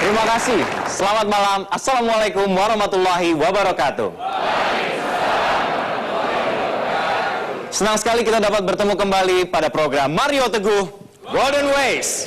Terima kasih. Selamat malam. Assalamualaikum warahmatullahi wabarakatuh. Senang sekali kita dapat bertemu kembali pada program Mario Teguh Golden Ways.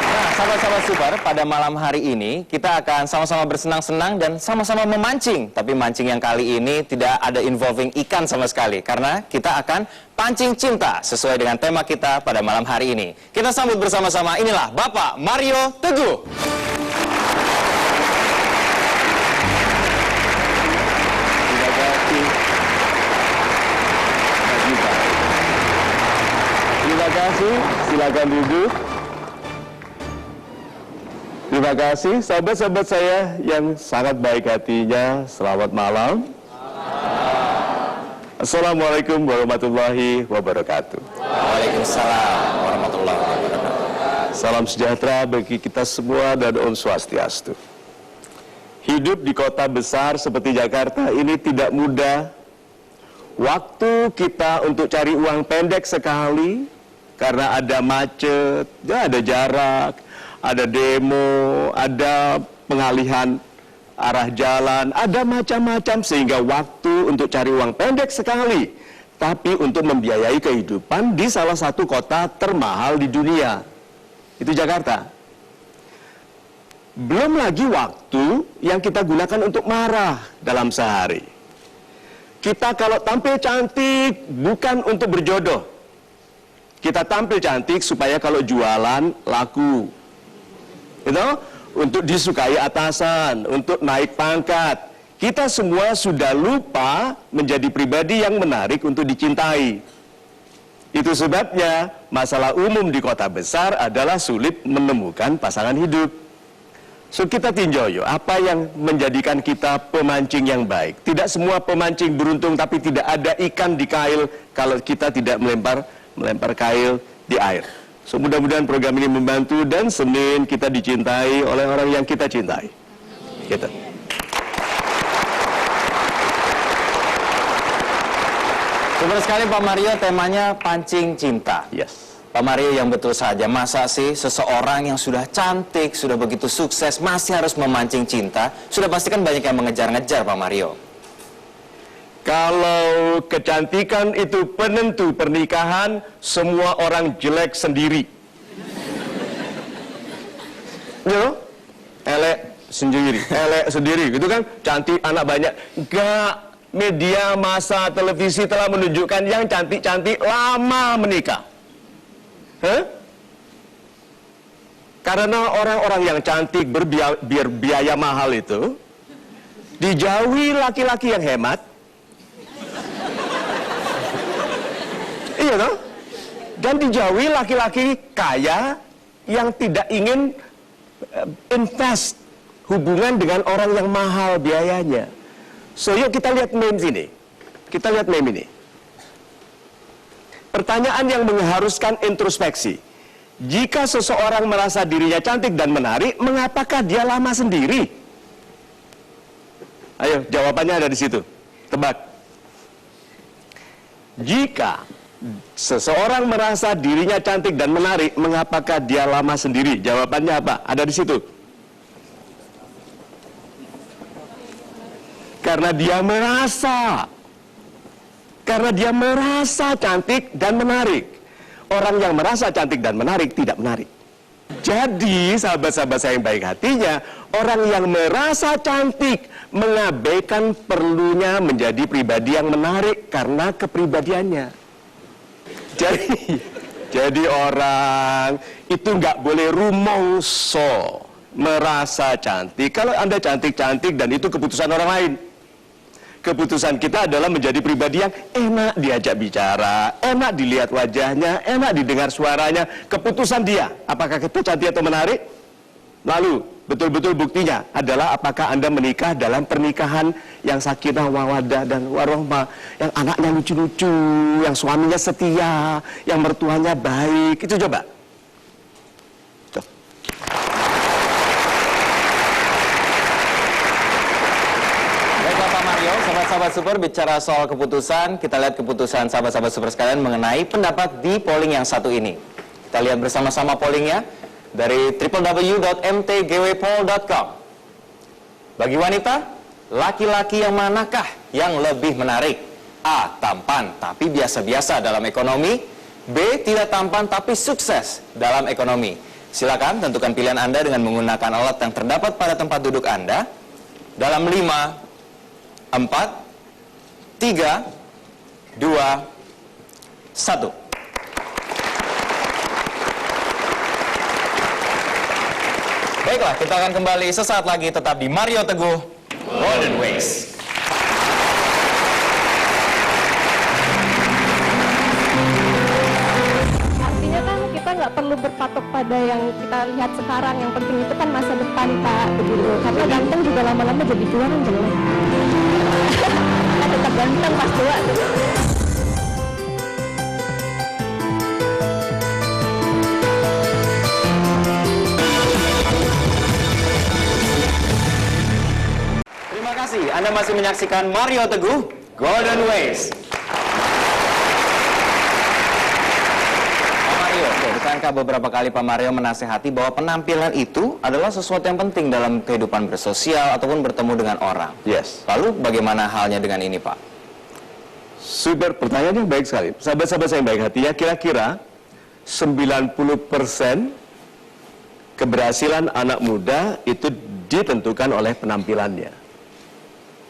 Nah, sahabat-sahabat super, pada malam hari ini kita akan sama-sama bersenang-senang dan sama-sama memancing. Tapi mancing yang kali ini tidak ada involving ikan sama sekali, karena kita akan pancing cinta sesuai dengan tema kita pada malam hari ini. Kita sambut bersama-sama, inilah Bapak Mario Teguh. Terima kasih, silakan duduk. Terima kasih sahabat-sahabat saya yang sangat baik hatinya. Selamat malam. Assalamualaikum warahmatullahi wabarakatuh. Waalaikumsalam warahmatullahi wabarakatuh. Salam sejahtera bagi kita semua dan Om Swastiastu. Hidup di kota besar seperti Jakarta ini tidak mudah. Waktu kita untuk cari uang pendek sekali karena ada macet, ada jarak, ada demo, ada pengalihan arah jalan, ada macam-macam, sehingga waktu untuk cari uang pendek sekali. Tapi untuk membiayai kehidupan di salah satu kota termahal di dunia, itu Jakarta. Belum lagi waktu yang kita gunakan untuk marah dalam sehari. Kita kalau tampil cantik bukan untuk berjodoh. Kita tampil cantik supaya kalau jualan laku. Itu untuk disukai atasan, untuk naik pangkat. Kita semua sudah lupa menjadi pribadi yang menarik untuk dicintai. Itu sebabnya masalah umum di kota besar adalah sulit menemukan pasangan hidup. So kita tinjau yuk, apa yang menjadikan kita pemancing yang baik. Tidak semua pemancing beruntung, tapi tidak ada ikan di kail kalau kita tidak melempar kail di air. So mudah-mudahan program ini membantu dan Senin kita dicintai oleh orang yang kita cintai. Gitu. Betul sekali Pak Mario, temanya pancing cinta. Yes. Pak Mario, yang betul saja, masa sih seseorang yang sudah cantik, sudah begitu sukses, masih harus memancing cinta? Sudah pasti kan banyak yang mengejar-ngejar Pak Mario. Kalau kecantikan itu penentu pernikahan, semua orang jelek sendiri. You know? Elek sendiri, gitu kan? Cantik anak banyak. Enggak, media massa televisi telah menunjukkan yang cantik-cantik lama menikah. Karena orang-orang yang cantik berbiaya mahal itu dijauhi laki-laki yang hemat. Iya toh? Dan dijauhi laki-laki kaya yang tidak ingin invest hubungan dengan orang yang mahal biayanya. So yuk kita lihat meme sini. Kita lihat meme ini. Pertanyaan yang mengharuskan introspeksi. Jika seseorang merasa dirinya cantik dan menarik, mengapakah dia lama sendiri? Ayo, jawabannya ada di situ. Tebak. Jika seseorang merasa dirinya cantik dan menarik, mengapakah dia lama sendiri? Jawabannya apa? Ada di situ. Karena dia merasa cantik dan menarik. Orang yang merasa cantik dan menarik tidak menarik. Jadi sahabat-sahabat saya yang baik hatinya, orang yang merasa cantik mengabaikan perlunya menjadi pribadi yang menarik karena kepribadiannya. Jadi orang itu nggak boleh rumongso merasa cantik. Kalau Anda cantik-cantik dan itu keputusan orang lain. Keputusan kita adalah menjadi pribadi yang enak diajak bicara, enak dilihat wajahnya, enak didengar suaranya. Keputusan dia, apakah kita cantik atau menarik? Lalu, betul-betul buktinya adalah apakah Anda menikah dalam pernikahan yang sakinah, mawaddah, dan warohmah, yang anaknya lucu-lucu, yang suaminya setia, yang mertuanya baik. Itu coba. Sahabat Super, bicara soal keputusan, kita lihat keputusan sahabat-sahabat Super sekalian mengenai pendapat di polling yang satu ini. Kita lihat bersama-sama pollingnya dari www.mtgwpoll.com. Bagi wanita, laki-laki yang manakah yang lebih menarik? A. Tampan tapi biasa-biasa dalam ekonomi. B. Tidak tampan tapi sukses dalam ekonomi. Silakan tentukan pilihan Anda dengan menggunakan alat yang terdapat pada tempat duduk Anda. Dalam 5, 4, 3, 2, 1. Baiklah, kita akan kembali sesaat lagi tetap di Mario Teguh Golden Ways. Artinya kan kita nggak perlu berpatok pada yang kita lihat sekarang. Yang penting itu kan masa depan, Pak, begitu. Karena ganteng juga lama-lama jadi tua kan jelek. Kan tetap ganteng pas tua tuh. Terima kasih, Anda masih menyaksikan Mario Teguh Golden Ways. Pak Mario, bukankah beberapa kali Pak Mario menasehati bahwa penampilan itu adalah sesuatu yang penting dalam kehidupan bersosial ataupun bertemu dengan orang? Yes. Lalu bagaimana halnya dengan ini, Pak? Super, pertanyaannya baik sekali. Sahabat-sahabat saya yang baik hatinya, kira-kira 90% keberhasilan anak muda itu ditentukan oleh penampilannya.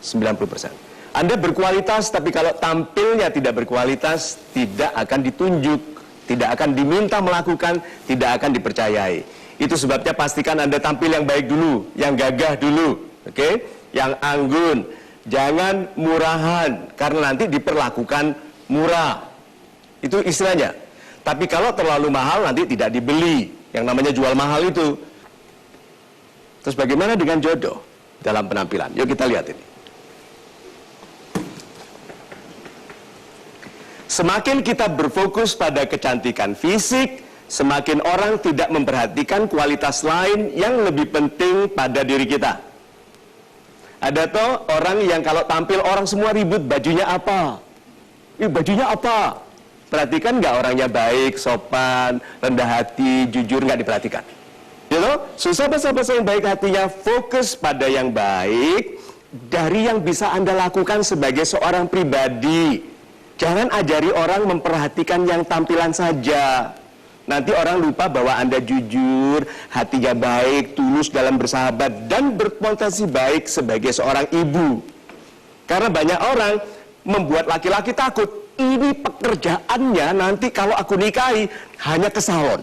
90%. Anda berkualitas, tapi kalau tampilnya tidak berkualitas, tidak akan ditunjuk, tidak akan diminta melakukan, tidak akan dipercayai. Itu sebabnya pastikan Anda tampil yang baik dulu, yang gagah dulu, oke? Yang anggun, jangan murahan, karena nanti diperlakukan murah. Itu istilahnya. Tapi kalau terlalu mahal, nanti tidak dibeli, yang namanya jual mahal itu. Terus bagaimana dengan jodoh dalam penampilan? Yuk kita lihat ini. Semakin kita berfokus pada kecantikan fisik, semakin orang tidak memperhatikan kualitas lain yang lebih penting pada diri kita. Ada toh orang yang kalau tampil orang semua ribut, bajunya apa? Bajunya apa? Perhatikan nggak orangnya baik, sopan, rendah hati, jujur, nggak diperhatikan. You know, sahabat-sahabat saya yang baik hatinya, fokus pada yang baik dari yang bisa Anda lakukan sebagai seorang pribadi. Jangan ajari orang memperhatikan yang tampilan saja. Nanti orang lupa bahwa Anda jujur, hatinya baik, tulus dalam bersahabat, dan berpotensi baik sebagai seorang ibu. Karena banyak orang membuat laki-laki takut. Ini pekerjaannya nanti kalau aku nikahi hanya ke salon.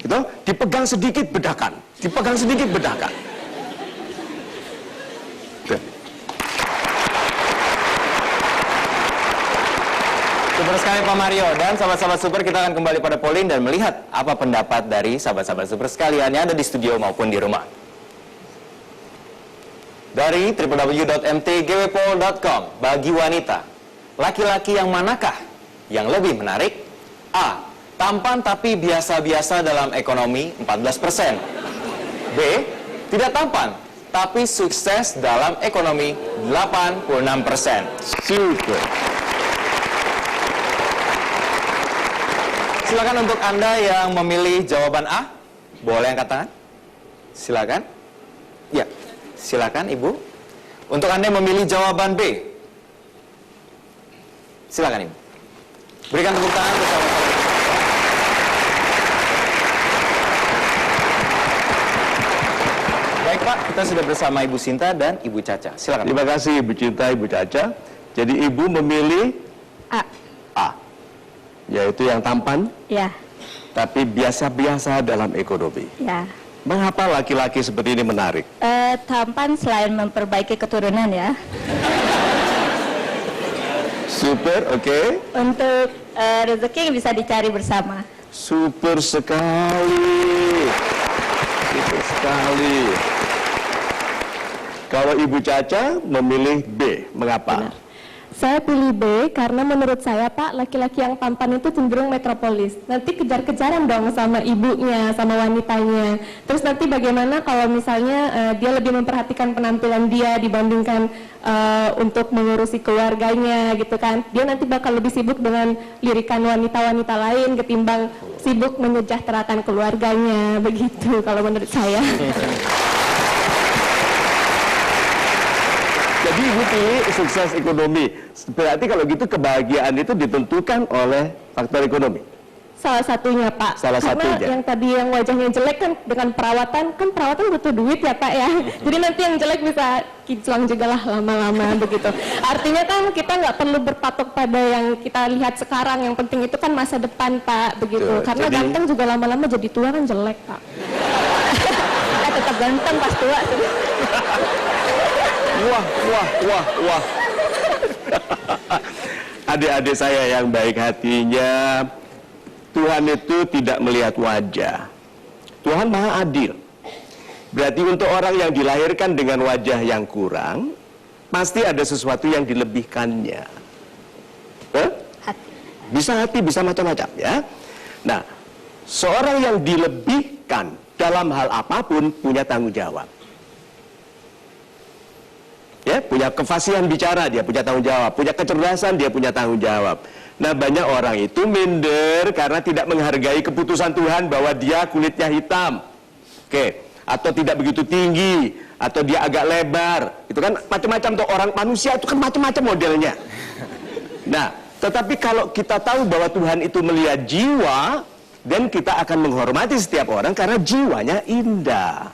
Gitu? Dipegang sedikit bedakan, dipegang sedikit bedakan. Super sekali Pak Mario, dan sahabat-sahabat Super, kita akan kembali pada polling dan melihat apa pendapat dari sahabat-sahabat Super sekalian yang ada di studio maupun di rumah. Dari www.mtgwpoll.com, bagi wanita, laki-laki yang manakah yang lebih menarik? A. Tampan tapi biasa-biasa dalam ekonomi 14%. B. Tidak tampan tapi sukses dalam ekonomi 86%. Super. Silakan untuk Anda yang memilih jawaban A, boleh angkat tangan? Silakan. Ya, silakan Ibu. Untuk Anda yang memilih jawaban B, silakan Ibu. Berikan tepuk tangan bersama-sama. Baik Pak, kita sudah bersama Ibu Sinta dan Ibu Caca. Silakan. Terima kasih Ibu Cinta, Ibu Caca. Jadi Ibu memilih A. A, yaitu yang tampan, Ya, tapi biasa-biasa dalam ekonomi. ya. Mengapa laki-laki seperti ini menarik? Tampan selain memperbaiki keturunan ya. Super, oke. Untuk rezeki bisa dicari bersama. Super sekali. Super sekali. Kalau Ibu Caca memilih B, mengapa? Benar. Saya pilih B karena menurut saya Pak, laki-laki yang tampan itu cenderung metropolis. Nanti kejar-kejaran dong sama ibunya, sama wanitanya. Terus nanti bagaimana kalau misalnya dia lebih memperhatikan penampilan dia dibandingkan untuk mengurusi keluarganya gitu kan. Dia nanti bakal lebih sibuk dengan lirikan wanita-wanita lain ketimbang sibuk menyejahterakan keluarganya. Begitu kalau menurut saya. Jadi ibu pilih sukses ekonomi. Berarti kalau gitu kebahagiaan itu ditentukan oleh faktor ekonomi. Salah satunya Pak. Salah Karena satunya. yang tadi yang wajahnya jelek kan dengan perawatan, kan perawatan butuh duit ya Pak ya. Jadi nanti yang jelek bisa kinclong juga lah lama-lama begitu. Artinya kan kita nggak perlu berpatok pada yang kita lihat sekarang. Yang penting itu kan masa depan Pak begitu. Tuh, Karena jadi- ganteng juga lama-lama jadi tua kan jelek Pak. Tetap ganteng pas tua. Wah. Adik-adik saya yang baik hatinya, Tuhan itu tidak melihat wajah. Tuhan maha adil. Berarti untuk orang yang dilahirkan dengan wajah yang kurang, pasti ada sesuatu yang dilebihkannya. Bisa hati, bisa macam-macam ya. Nah, seorang yang dilebihkan dalam hal apapun punya tanggung jawab. Ya, punya kefasihan bicara, dia punya tanggung jawab. Punya kecerdasan, dia punya tanggung jawab. Nah, banyak orang itu minder karena tidak menghargai keputusan Tuhan bahwa dia kulitnya hitam. Oke, atau tidak begitu tinggi, atau dia agak lebar. Itu kan macam-macam tuh, orang manusia itu kan macam-macam modelnya. Nah, tetapi kalau kita tahu bahwa Tuhan itu melihat jiwa, dan kita akan menghormati setiap orang karena jiwanya indah.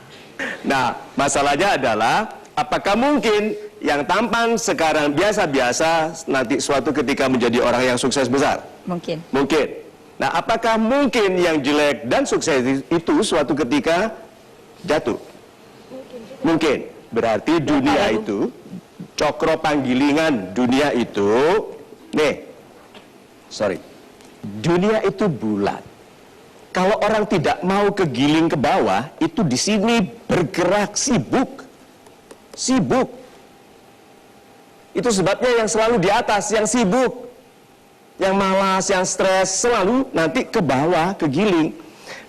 Nah, masalahnya adalah apakah mungkin yang tampan sekarang biasa-biasa nanti suatu ketika menjadi orang yang sukses besar? Mungkin. Mungkin. Nah, apakah mungkin yang jelek dan sukses itu suatu ketika jatuh? Mungkin. Berarti dunia itu, cokro panggilingan dunia itu, dunia itu bulat. Kalau orang tidak mau kegiling ke bawah, itu di sini bergerak sibuk. Itu sebabnya yang selalu di atas, yang sibuk, yang malas, yang stres, selalu nanti ke bawah, kegiling.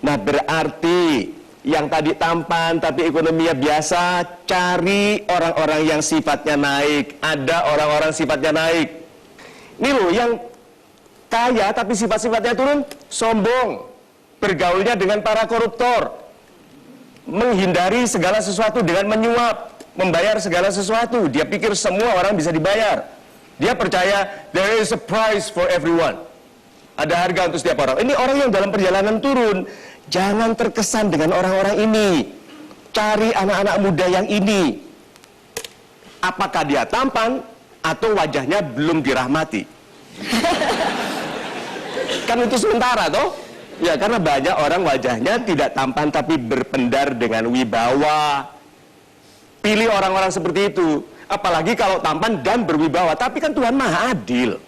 Nah, berarti yang tadi tampan tapi ekonominya biasa, cari orang-orang yang sifatnya naik. Ada orang-orang sifatnya naik. Ini loh, yang kaya tapi sifat-sifatnya turun, sombong, bergaulnya dengan para koruptor, menghindari segala sesuatu dengan menyuap, membayar segala sesuatu. Dia pikir semua orang bisa dibayar. Dia percaya there is a price for everyone. Ada harga untuk setiap orang. Ini orang yang dalam perjalanan turun. Jangan terkesan dengan orang-orang ini. Cari anak-anak muda yang ini. Apakah dia tampan atau wajahnya belum dirahmati? Kan itu sementara toh? Ya, karena banyak orang wajahnya tidak tampan tapi berpendar dengan wibawa. Pilih orang-orang seperti itu. Apalagi kalau tampan dan berwibawa. Tapi kan Tuhan maha adil.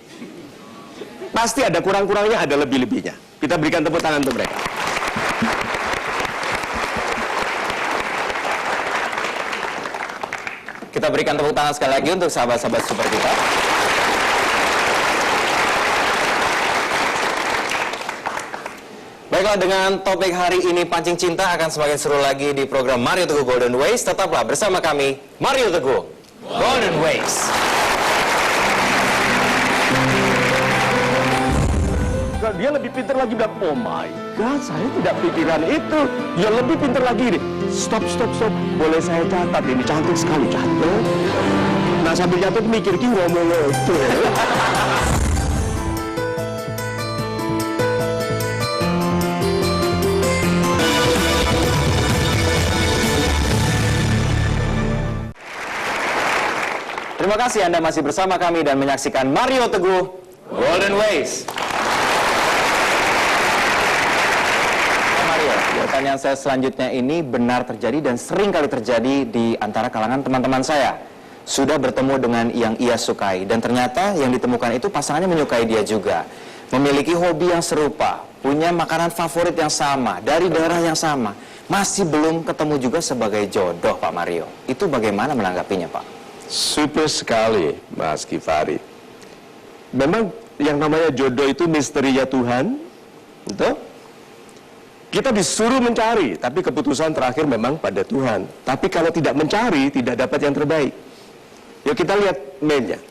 Pasti ada kurang-kurangnya, ada lebih-lebihnya. Kita berikan tepuk tangan untuk mereka. Kita berikan tepuk tangan sekali lagi untuk sahabat-sahabat super kita. Baiklah, dengan topik hari ini pancing cinta akan semakin seru lagi di program Mario Teguh Golden Ways. Tetaplah bersama kami, Mario Teguh Golden Ways. Dia lebih pintar lagi, bilang, oh my God, saya tidak pikiran itu. Dia lebih pintar lagi nih. Stop. Boleh saya catat, ini cantik sekali, catat. Nah, sambil catat mikir, ngomong itu. Terima kasih Anda masih bersama kami dan menyaksikan Mario Teguh Golden Ways. Mario, pertanyaan saya selanjutnya ini benar terjadi dan sering kali terjadi di antara kalangan teman-teman saya. Sudah bertemu dengan yang ia sukai dan ternyata yang ditemukan itu pasangannya menyukai dia juga. Memiliki hobi yang serupa, punya makanan favorit yang sama, dari daerah yang sama. Masih belum ketemu juga sebagai jodoh, Pak Mario. Itu bagaimana menanggapinya, Pak? Super sekali, Mas Kifari. memang yang namanya jodoh itu misterinya Tuhan. Betul? Kita disuruh mencari, tapi keputusan terakhir memang pada Tuhan. Tapi kalau tidak mencari, tidak dapat yang terbaik. Yuk kita lihat mainnya.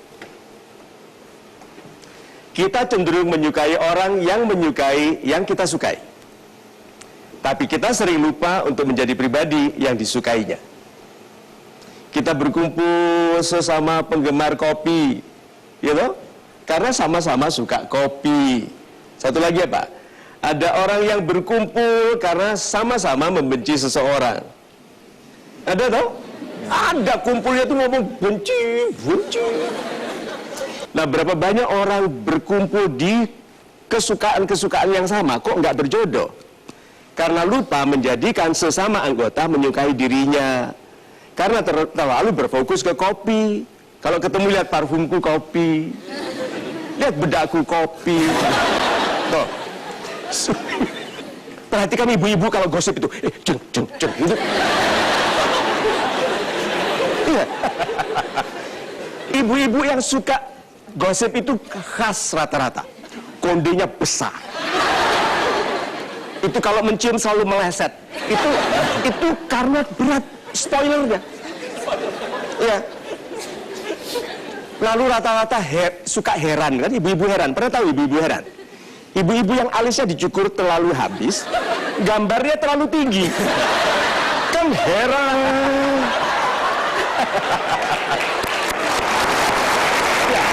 Kita cenderung menyukai orang yang menyukai yang kita sukai. Tapi kita sering lupa untuk menjadi pribadi yang disukainya. Kita berkumpul sesama penggemar kopi, gitu? Karena sama-sama suka kopi. Satu lagi apa? Ada orang yang berkumpul karena sama-sama membenci seseorang. Ada tau? Ada kumpulnya tuh ngomong benci. Nah, berapa banyak orang berkumpul di kesukaan-kesukaan yang sama, kok nggak berjodoh? Karena lupa menjadikan sesama anggota menyukai dirinya. Karena terlalu berfokus ke kopi. Kalau ketemu lihat parfumku kopi, lihat bedakku kopi. Tuh. Perhatikan ibu-ibu kalau gosip itu, jeng gitu. Iya. Ibu-ibu yang suka gosip itu khas rata-rata, kondenya besar. Itu kalau mencium selalu meleset. Itu karena berat spoilernya. Iya. Lalu rata-rata suka heran kan, ibu-ibu heran. Pernah tahu ibu-ibu heran? Ibu-ibu yang alisnya dicukur terlalu habis, gambarnya terlalu tinggi. Kan heran. Ya.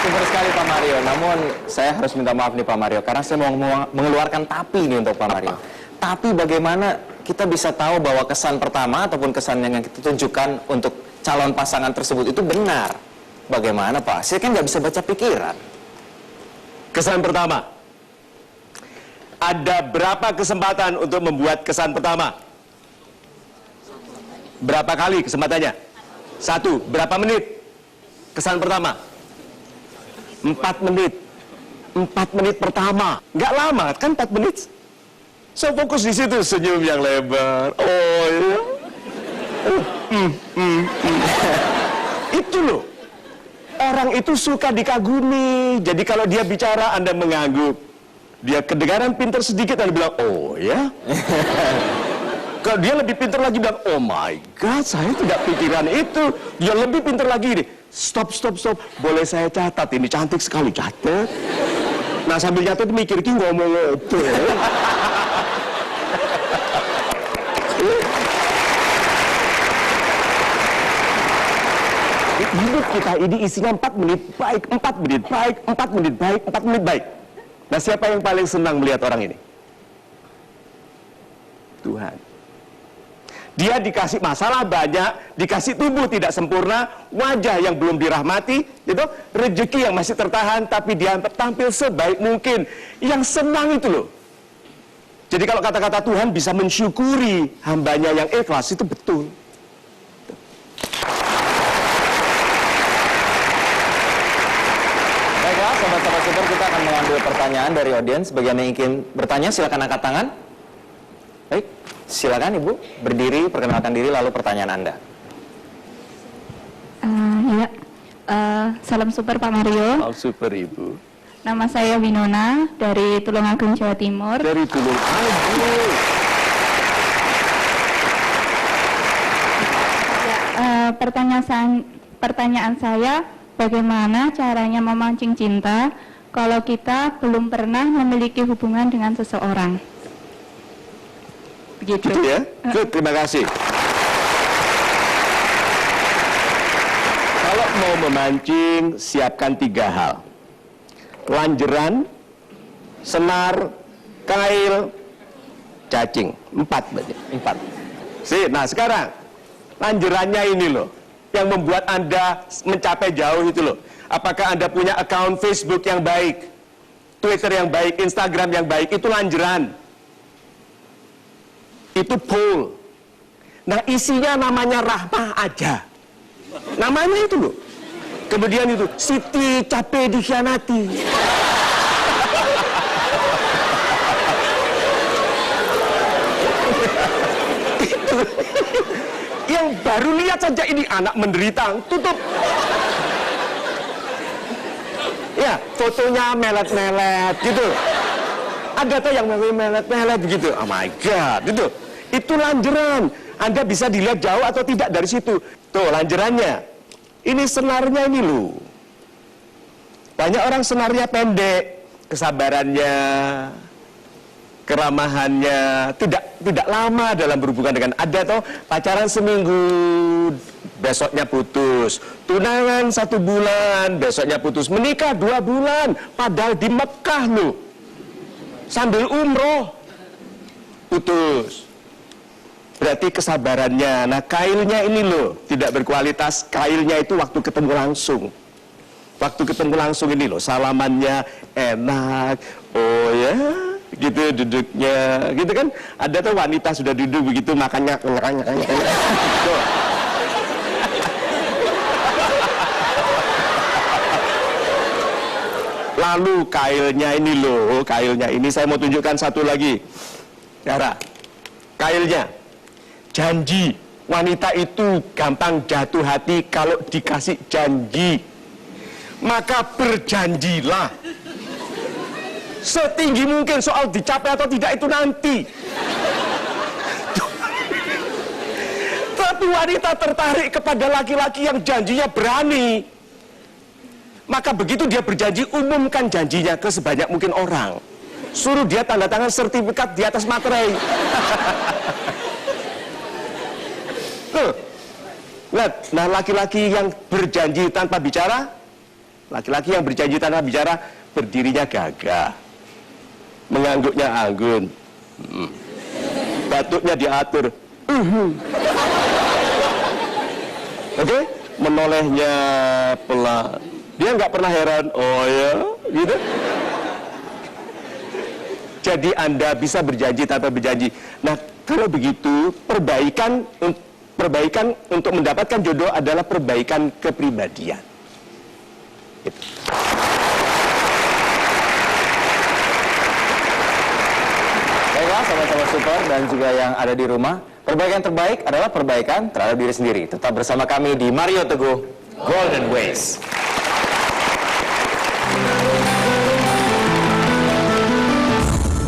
Super sekali Pak Mario, namun saya harus minta maaf nih Pak Mario, karena saya mau mengeluarkan tapi nih untuk Pak Mario. Tapi bagaimana kita bisa tahu bahwa kesan pertama ataupun kesan yang kita tunjukkan untuk calon pasangan tersebut itu benar? Bagaimana Pak? Saya kan nggak bisa baca pikiran. Kesan pertama. Ada berapa kesempatan untuk membuat kesan pertama? Berapa kali kesempatannya? 1. Berapa menit? Kesan pertama? 4 menit. 4 menit pertama. Nggak lama, kan 4 menit? So, fokus di situ, senyum yang lebar. Oh, ya. Itu loh. Orang itu suka dikagumi. Jadi kalau dia bicara, Anda mengangguk. Dia kedengaran pintar sedikit, Anda bilang, oh ya. Kalau dia lebih pintar lagi, bilang, oh my God, saya tidak pikiran itu. Dia lebih pintar lagi nih. Stop. Boleh saya catat? Ini cantik sekali, catat. Nah, sambil catat mikir, ki ngomong itu. Hidup kita ini isinya 4 menit baik, 4 menit baik, 4 menit baik, 4 menit baik. Nah, siapa yang paling senang melihat orang ini? Tuhan. Dia dikasih masalah banyak, dikasih tubuh tidak sempurna, wajah yang belum dirahmati, gitu, rezeki yang masih tertahan, tapi dia tampil sebaik mungkin. Yang senang itu loh. Jadi kalau kata-kata Tuhan bisa mensyukuri hambanya yang ikhlas, itu betul. Baiklah, sobat-sobat super, kita akan mengambil pertanyaan dari audiens. Bagi yang ingin bertanya, silakan angkat tangan. Baik, silakan Ibu, berdiri, perkenalkan diri, lalu pertanyaan Anda. Salam super Pak Mario. Oh, super Ibu. Nama saya Winona dari Tulungagung, Jawa Timur. Dari Tulungagung. Pertanyaan saya, bagaimana caranya memancing cinta kalau kita belum pernah memiliki hubungan dengan seseorang? Begitu. Gitu ya? Good, terima kasih. Kalau mau memancing, siapkan 3 hal. Lanjeran, senar, kail, cacing. 4 berarti. 4. Nah sekarang, lanjerannya ini loh, yang membuat Anda mencapai jauh itu loh. Apakah Anda punya akun Facebook yang baik, Twitter yang baik, Instagram yang baik, itu lanjeran. Itu poll. Nah isinya namanya Rahmah aja. Namanya itu loh. Kemudian itu, Siti capek dikhianati. yang baru lihat saja ini anak menderita, tutup. Ya, fotonya melet-melet gitu. Ada tuh yang melet-melet begitu. Oh my God, gitu. Itu lanjeran. Anda bisa dilihat jauh atau tidak dari situ. Tuh lanjerannya. Ini senarnya ini loh. Banyak orang senarnya pendek, kesabarannya, keramahannya tidak lama dalam berhubungan dengan. Ada toh pacaran seminggu, besoknya putus, tunangan 1 bulan, besoknya putus, menikah 2 bulan, padahal di Mekah loh, sambil umroh, putus. Berarti kesabarannya. Nah, kailnya ini loh tidak berkualitas. Kailnya itu waktu ketemu langsung. Waktu ketemu langsung ini loh, salamannya enak. Oh ya, gitu duduknya, gitu kan? Ada tuh wanita sudah duduk begitu, makannya tuh. Lalu kailnya ini loh, kailnya ini saya mau tunjukkan satu lagi. Cara kailnya, janji. Wanita itu gampang jatuh hati kalau dikasih janji. Maka berjanjilah setinggi mungkin, soal dicapai atau tidak itu nanti. Tapi wanita tertarik kepada laki-laki yang janjinya berani. Maka begitu dia berjanji, umumkan janjinya ke sebanyak mungkin orang. Suruh dia tanda tangan sertifikat di atas materai. Tuh. Nah, laki-laki yang berjanji tanpa bicara, laki-laki yang berjanji tanpa bicara, berdirinya gagah, mengangguknya anggun, batuknya diatur, oke, menolehnya pelan. Dia nggak pernah heran, oh ya, gitu. Jadi Anda bisa berjanji tanpa berjanji. Nah, kalau begitu, perbaikan untuk mendapatkan jodoh adalah perbaikan kepribadian. Gitu. Baiklah, sahabat-sahabat super dan juga yang ada di rumah, perbaikan terbaik adalah perbaikan terhadap diri sendiri. Tetap bersama kami di Mario Teguh Golden Ways.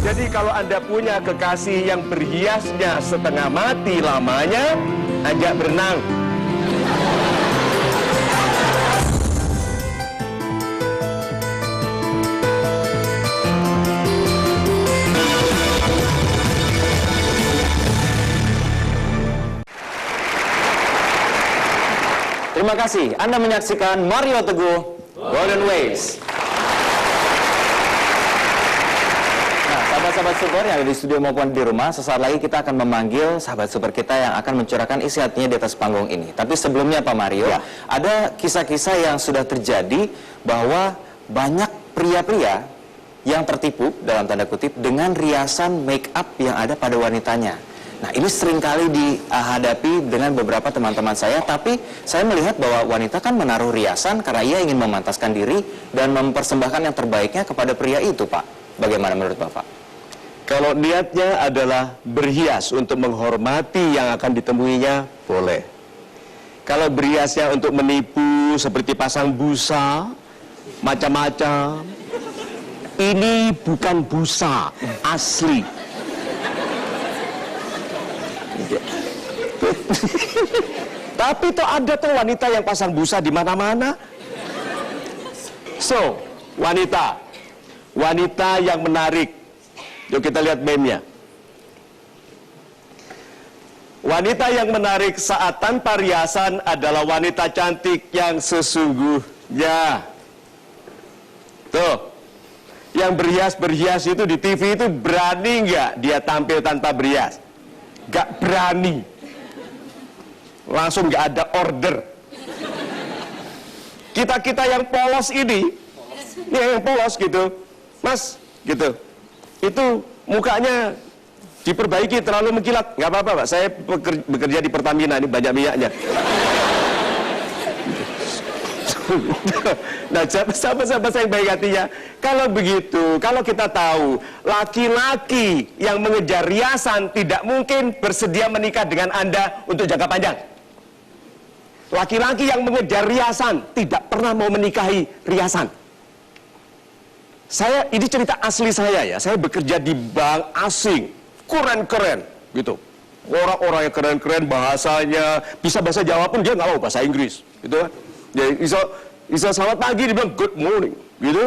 Jadi kalau Anda punya kekasih yang berhiasnya setengah mati lamanya, ajak berenang. Terima kasih, Anda menyaksikan Mario Teguh Golden Ways. Nah, sahabat-sahabat super yang ada di studio maupun di rumah, sesaat lagi kita akan memanggil sahabat super kita yang akan mencurahkan isi hatinya di atas panggung ini. Tapi sebelumnya Pak Mario, ada kisah-kisah yang sudah terjadi bahwa banyak pria-pria yang tertipu, dalam tanda kutip, dengan riasan make up yang ada pada wanitanya. Nah, ini seringkali dihadapi dengan beberapa teman-teman saya, tapi saya melihat bahwa wanita kan menaruh riasan karena ia ingin memantaskan diri dan mempersembahkan yang terbaiknya kepada pria itu, Pak. Bagaimana menurut Bapak? Kalau niatnya adalah berhias untuk menghormati yang akan ditemuinya, boleh. Kalau berhiasnya untuk menipu, seperti pasang busa, macam-macam, ini bukan busa, asli. Tapi tuh ada tuh wanita yang pasang busa di mana-mana. So, wanita yang menarik. Yuk kita lihat meme-nya. Wanita yang menarik saat tanpa riasan adalah wanita cantik yang sesungguhnya. Tuh, yang berhias itu di TV itu berani nggak dia tampil tanpa berhias? Nggak berani. Langsung nggak ada order. Kita yang polos ini yang polos gitu, Mas, gitu. Itu mukanya diperbaiki, terlalu mengkilat. Nggak apa-apa, Pak. Saya bekerja di Pertamina, ini banyak minyaknya. Nah, sahabat-sahabat saya yang baik hatinya, kalau begitu, kalau kita tahu laki-laki yang mengejar riasan tidak mungkin bersedia menikah dengan Anda untuk jangka panjang. Laki-laki yang mengejar riasan tidak pernah mau menikahi riasan. Ini cerita asli saya ya. Saya bekerja di bank asing, keren-keren gitu. Orang-orang yang keren-keren, bahasanya bisa bahasa Jawa pun dia nggak mau bahasa Inggris, gitu kan. Jadi bisa selamat pagi, dia bilang good morning, gitu.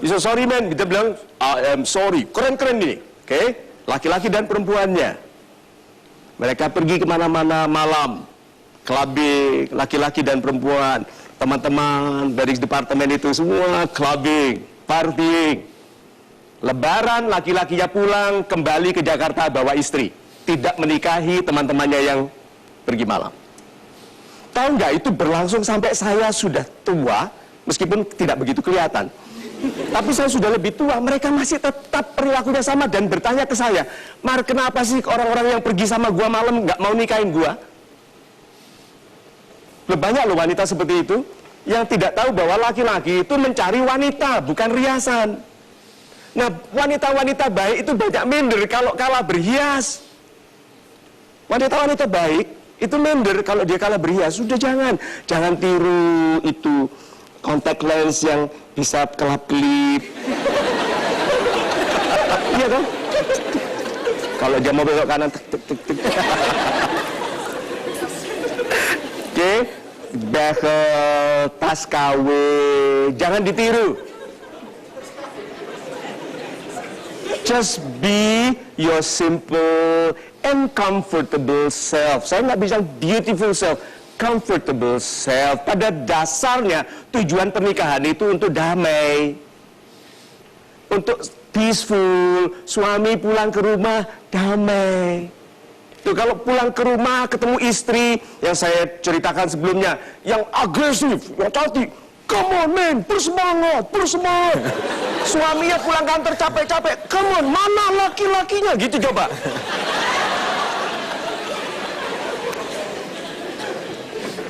Bisa sorry man, kita bilang I am sorry. Keren-keren ini, oke? Laki-laki dan perempuannya. Mereka pergi kemana-mana malam, clubbing, laki-laki dan perempuan, teman-teman dari departemen itu semua clubbing, partying. Lebaran laki-lakinya pulang kembali ke Jakarta bawa istri, tidak menikahi teman-temannya yang pergi malam. Tahu nggak, itu berlangsung sampai saya sudah tua, meskipun tidak begitu kelihatan. Tapi saya sudah lebih tua, mereka masih tetap perilakunya sama dan bertanya ke saya, Mar, kenapa sih orang-orang yang pergi sama gua malam nggak mau nikahin gua? Banyak loh wanita seperti itu yang tidak tahu bahwa laki-laki itu mencari wanita, bukan riasan. Nah, wanita-wanita baik itu banyak minder kalau kalah berhias. Wanita-wanita baik itu minder kalau dia kalah berhias. Sudah jangan tiru itu contact lens yang bisa kelap-kelip. Iya kan? Kalau dia mau belok kanan, tek, tek, tek, tek. Oke, bekel, tas KW, jangan ditiru. Just be your simple and comfortable self. Saya nggak bilang beautiful self, comfortable self. Pada dasarnya tujuan pernikahan itu untuk damai, untuk peaceful. Suami pulang ke rumah damai. Tuh, kalau pulang ke rumah ketemu istri yang saya ceritakan sebelumnya, yang agresif, yang cantik, come on man, bersemangat, bersemangat. Suaminya pulang kantor capek-capek, come on, mana laki-lakinya, gitu coba.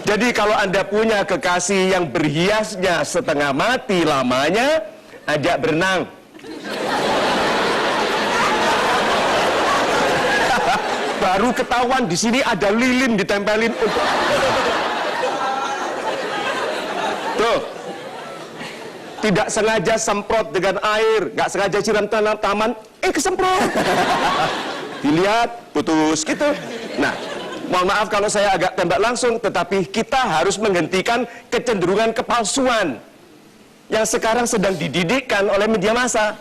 Jadi kalau Anda punya kekasih yang berhiasnya setengah mati lamanya, ajak berenang. Baru ketahuan di sini ada lilin ditempelin untuk. Tuh. Tidak sengaja semprot dengan air, nggak sengaja siram taman, kesemprot. Dilihat, putus gitu. Nah, mohon maaf kalau saya agak tembak langsung, tetapi kita harus menghentikan kecenderungan kepalsuan yang sekarang sedang dididikkan oleh media massa.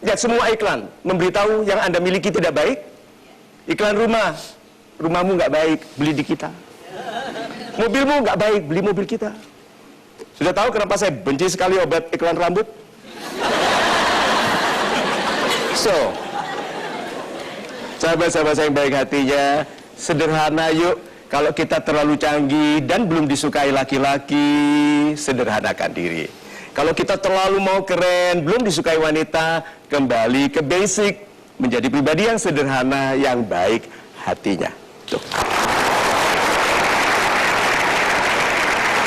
Lihat semua iklan, memberitahu yang Anda miliki tidak baik. Iklan rumah, rumahmu nggak baik, beli di kita. Mobilmu nggak baik, beli mobil kita. Sudah tahu kenapa saya benci sekali obat iklan rambut? So, sahabat-sahabat yang baik hatinya, sederhana yuk. Kalau kita terlalu canggih dan belum disukai laki-laki, sederhanakan diri. Kalau kita terlalu mau keren, belum disukai wanita, kembali ke basic. Menjadi pribadi yang sederhana, yang baik hatinya. Tuh.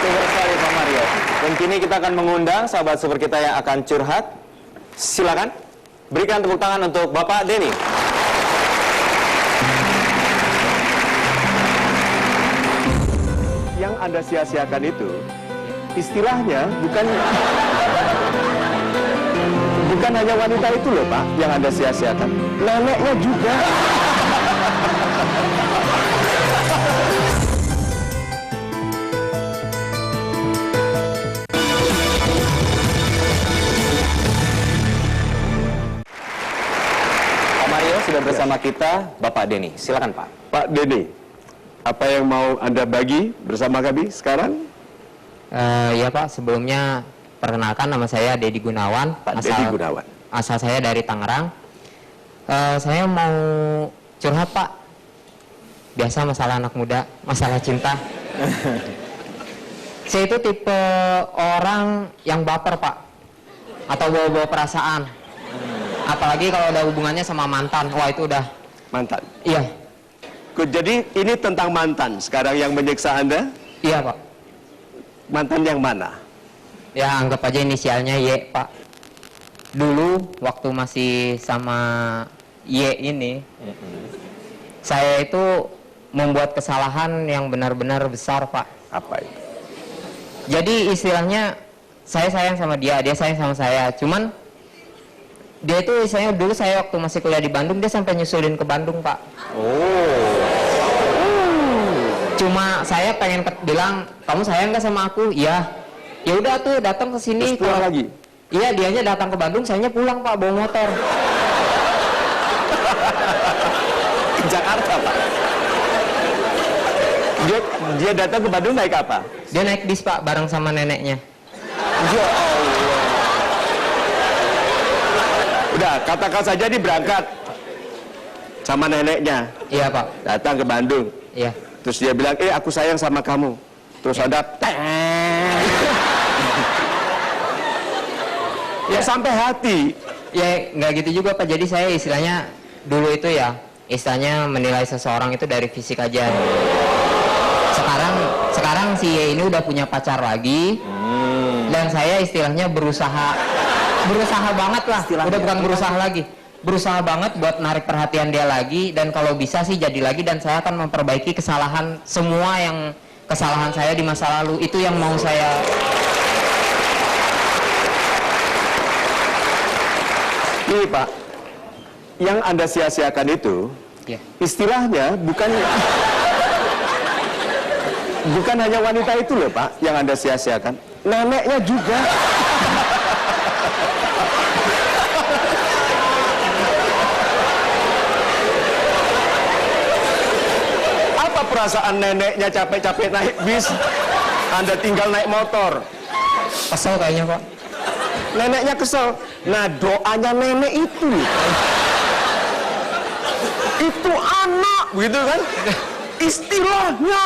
Super sekali Pak Mario. Dan kini kita akan mengundang sahabat super kita yang akan curhat. Silakan berikan tepuk tangan untuk Bapak Denny. Yang Anda sia-siakan itu, istilahnya bukan hanya wanita itu loh Pak, yang Anda sia-siakan. Neneknya juga. Sudah bersama kita Bapak Denny. Silakan Pak. Pak Denny, apa yang mau Anda bagi bersama kami sekarang? Ya Pak, sebelumnya perkenalkan nama saya Dedi Gunawan. Pak Dedi Gunawan. Asal saya dari Tangerang. Saya mau curhat Pak. Biasa masalah anak muda, masalah cinta. Saya itu tipe orang yang baper Pak, atau bawa-bawa perasaan. Apalagi kalau ada hubungannya sama mantan, wah itu udah. Mantan? Iya. Jadi ini tentang mantan sekarang yang menyiksa Anda? Iya Pak. Mantan yang mana? Ya anggap aja inisialnya Y Pak. Dulu waktu masih sama Y ini, saya itu membuat kesalahan yang benar-benar besar, Pak. Apa itu? Jadi istilahnya saya sayang sama dia, dia sayang sama saya. Cuman dia itu istilahnya dulu saya waktu masih kuliah di Bandung, dia sampai nyusulin ke Bandung, Pak. Cuma saya pengen bilang, kamu sayang nggak sama aku? Iya. Ya udah tuh datang ke sini. Terus pulang lagi? Iya, dianya datang ke Bandung, sayanya pulang, Pak, bawa motor. Ke Jakarta, Pak. Dia datang ke Bandung naik apa? Dia naik bis, Pak, bareng sama neneknya. Ya Allah. Udah, katakan saja dia berangkat sama neneknya. Iya, Pak. Datang ke Bandung. Iya. Terus dia bilang, aku sayang sama kamu. Terus ada ya sampai hati. Ya nggak gitu juga, Pak. Jadi saya istilahnya dulu itu ya, istilahnya menilai seseorang itu dari fisik aja. Sekarang si Y ini udah punya pacar lagi. Dan saya istilahnya berusaha banget lah. Udah bukan berusaha lagi. Berusaha banget buat narik perhatian dia lagi, dan kalau bisa sih jadi lagi, dan saya akan memperbaiki kesalahan kesalahan saya di masa lalu. Itu yang mau saya. Ini Pak, yang Anda sia-siakan itu, Ya. istilahnya bukan hanya wanita itu loh Pak, yang Anda sia-siakan, neneknya juga. Apa perasaan neneknya capek-capek naik bis, Anda tinggal naik motor? Kesel kayaknya, Pak. Neneknya kesel. Nah, doanya nenek itu anak, begitu kan? Istilahnya.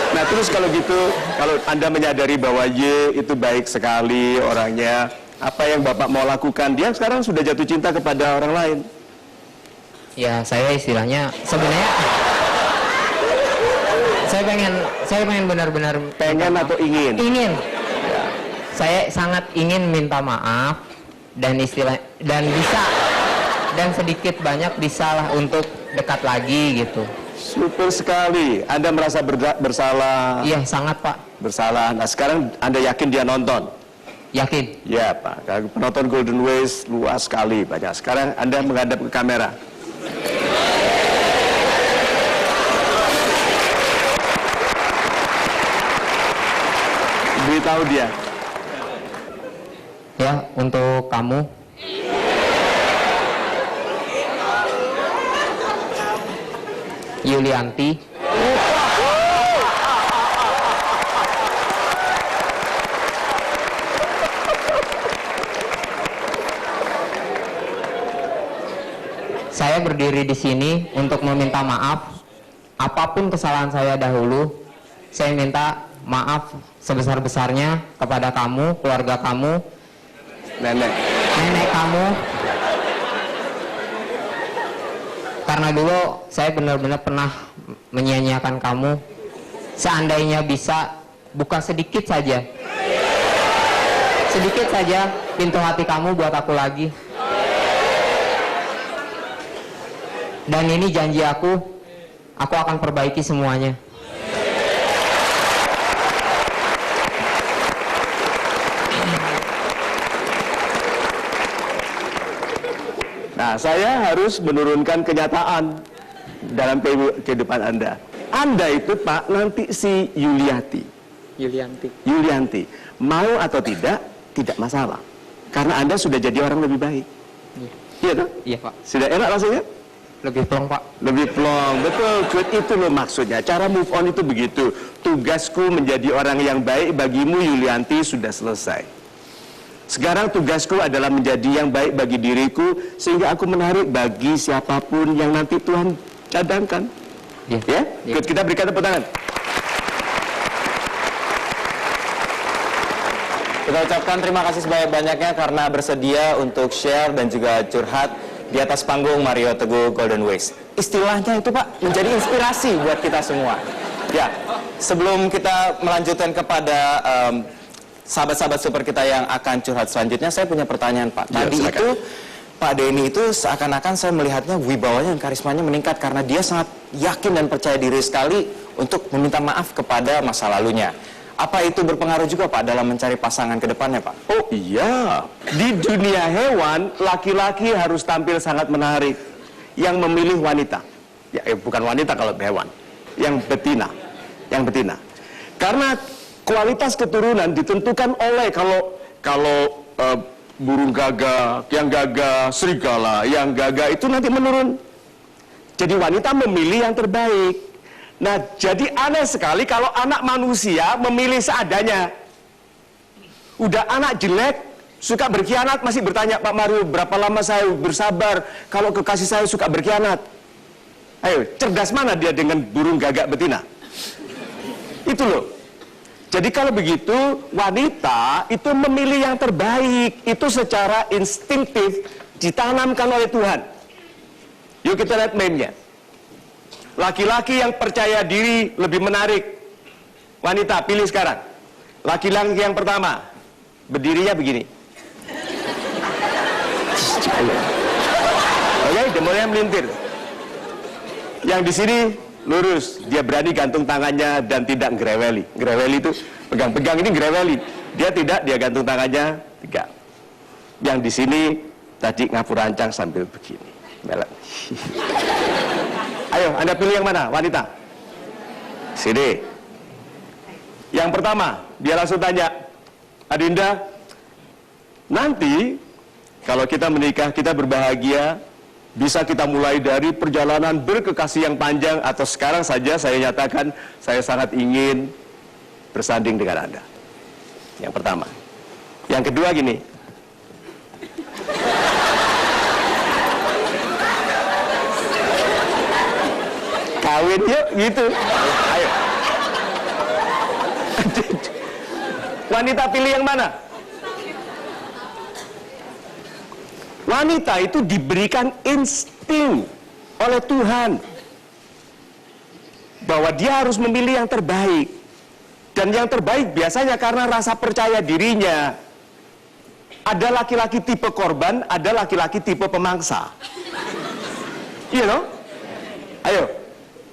Nah, terus kalau gitu, kalau Anda menyadari bahwa Y itu baik sekali orangnya, apa yang Bapak mau lakukan? Dia sekarang sudah jatuh cinta kepada orang lain. Ya, saya istilahnya sebenarnya saya pengen benar-benar Pengen atau ingin? ingin. Saya sangat ingin minta maaf dan sedikit banyak bisalah untuk dekat lagi gitu. Super sekali. Anda merasa bersalah? Iya, sangat, Pak. Bersalah. Nah, sekarang Anda yakin dia nonton? Yakin. Ya Pak, penonton Golden Ways luas sekali, banyak. Sekarang Anda menghadap ke kamera. Beritahu dia. Ya, untuk kamu. Yulianti. Saya berdiri di sini untuk meminta maaf apapun kesalahan saya dahulu. Saya minta maaf sebesar-besarnya kepada kamu, keluarga kamu, Nenek. nenek kamu. Karena dulu saya benar-benar pernah menyia-nyiakan kamu. Seandainya bisa, bukan sedikit saja pintu hati kamu buat aku lagi. Dan ini janji aku akan perbaiki semuanya. Nah, saya harus menurunkan kenyataan dalam kehidupan Anda. Anda itu Pak, nanti si Yulianti. Mau atau tidak masalah. Karena Anda sudah jadi orang lebih baik. Iya toh? Iya, Pak. Sudah enak rasanya? Lebih plong, Pak. Lebih plong, betul. Good, itu loh maksudnya. Cara move on itu begitu. Tugasku menjadi orang yang baik bagimu, Yulianti, sudah selesai. Sekarang tugasku adalah menjadi yang baik bagi diriku, sehingga aku menarik bagi siapapun yang nanti Tuhan cadangkan. Iya. Ya? Iya. Good, kita berikan tepuk tangan. Kita ucapkan terima kasih sebanyak-banyaknya karena bersedia untuk share dan juga curhat di atas panggung Mario Teguh Golden Ways. Istilahnya itu Pak, menjadi inspirasi buat kita semua. Ya, sebelum kita melanjutkan kepada sahabat-sahabat super kita yang akan curhat selanjutnya, saya punya pertanyaan Pak. Ya, Tadi silakan. itu Pak Denny itu seakan-akan saya melihatnya wibawanya dan karismanya meningkat karena dia sangat yakin dan percaya diri sekali untuk meminta maaf kepada masa lalunya. Apa itu berpengaruh juga Pak dalam mencari pasangan ke depannya Pak? Oh iya, di dunia hewan, laki-laki harus tampil sangat menarik. Yang memilih wanita, ya bukan wanita kalau hewan, yang betina. Karena kualitas keturunan ditentukan oleh kalau burung gagak, yang gagak serigala, yang gagak itu nanti menurun. Jadi wanita memilih yang terbaik. Nah, jadi aneh sekali kalau anak manusia memilih seadanya. Udah anak jelek, suka berkhianat, masih bertanya, Pak Mario, berapa lama saya bersabar kalau kekasih saya suka berkhianat? Ayo, cerdas mana dia dengan burung gagak betina? Itu loh. Jadi kalau begitu, wanita itu memilih yang terbaik. Itu secara instingtif ditanamkan oleh Tuhan. Yuk kita lihat meme-nya. Laki-laki yang percaya diri lebih menarik. Wanita, pilih sekarang. Laki-laki yang pertama, berdirinya begini. Oke, jempolnya melintir. Yang di sini lurus, dia berani gantung tangannya dan tidak ngereweli. Ngereweli itu pegang-pegang, ini ngereweli. Dia tidak, dia gantung tangannya, tegak. Yang di sini tadi ngapu rancang sambil begini. Belak. Ayo, Anda pilih yang mana, wanita? Sini. Yang pertama, dia langsung tanya, Adinda, nanti kalau kita menikah, kita berbahagia, bisa kita mulai dari perjalanan berkekasih yang panjang, atau sekarang saja saya nyatakan, saya sangat ingin bersanding dengan Anda. Yang pertama. Yang kedua gini, kawin yuk, gitu. Ayo. Wanita pilih yang mana? Wanita itu diberikan insting oleh Tuhan bahwa dia harus memilih yang terbaik. Dan yang terbaik biasanya karena rasa percaya dirinya. Ada laki-laki tipe korban, ada laki-laki tipe pemangsa. You know? Ayo.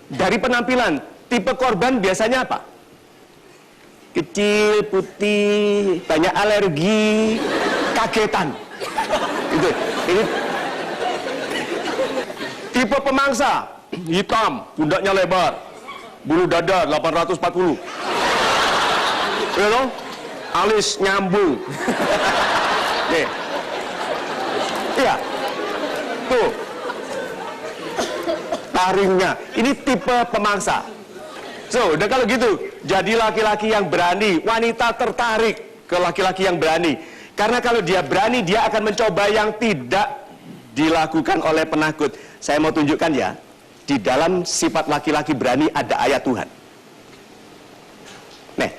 Dari penampilan, tipe korban biasanya apa? Kecil, putih, banyak alergi, kagetan. Itu. Ini tipe pemangsa, hitam, pundaknya lebar, bulu dada 840. You know? Alis nyambung. Nih. Iya. Tuh. Taringnya, ini tipe pemangsa. So, udah kalau gitu, jadi laki-laki yang berani, wanita tertarik ke laki-laki yang berani. Karena kalau dia berani, dia akan mencoba yang tidak dilakukan oleh penakut. Saya mau tunjukkan ya, di dalam sifat laki-laki berani ada ayat Tuhan. Nih,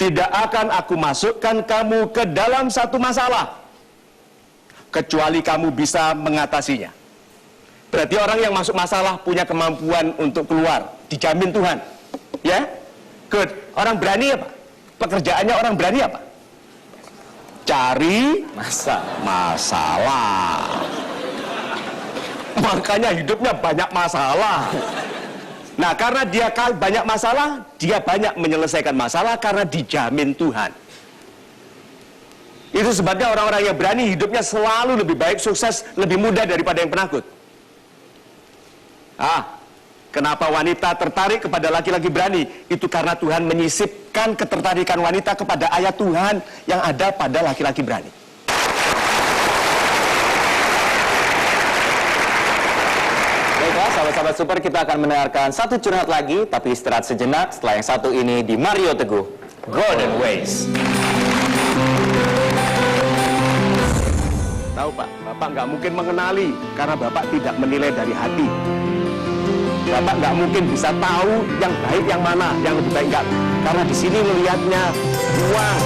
tidak akan aku masukkan kamu ke dalam satu masalah, kecuali kamu bisa mengatasinya. Berarti orang yang masuk masalah punya kemampuan untuk keluar, dijamin Tuhan. Ya? Good. Orang berani apa? Pekerjaannya orang berani apa? Cari masalah. Makanya hidupnya banyak masalah. Nah, karena dia banyak masalah, dia banyak menyelesaikan masalah karena dijamin Tuhan. Itu sebabnya orang-orang yang berani hidupnya selalu lebih baik, sukses, lebih mudah daripada yang penakut. Kenapa wanita tertarik kepada laki-laki berani? Itu karena Tuhan menyisipkan ketertarikan wanita kepada ayat Tuhan yang ada pada laki-laki berani. Baiklah, sahabat-sahabat super, kita akan mendengarkan satu curhat lagi, tapi istirahat sejenak setelah yang satu ini di Mario Teguh, Golden Ways. Tahu Pak, Bapak nggak mungkin mengenali karena Bapak tidak menilai dari hati. Bapak nggak mungkin bisa tahu yang baik yang mana, yang lebih baik nggak. Karena di sini melihatnya uang.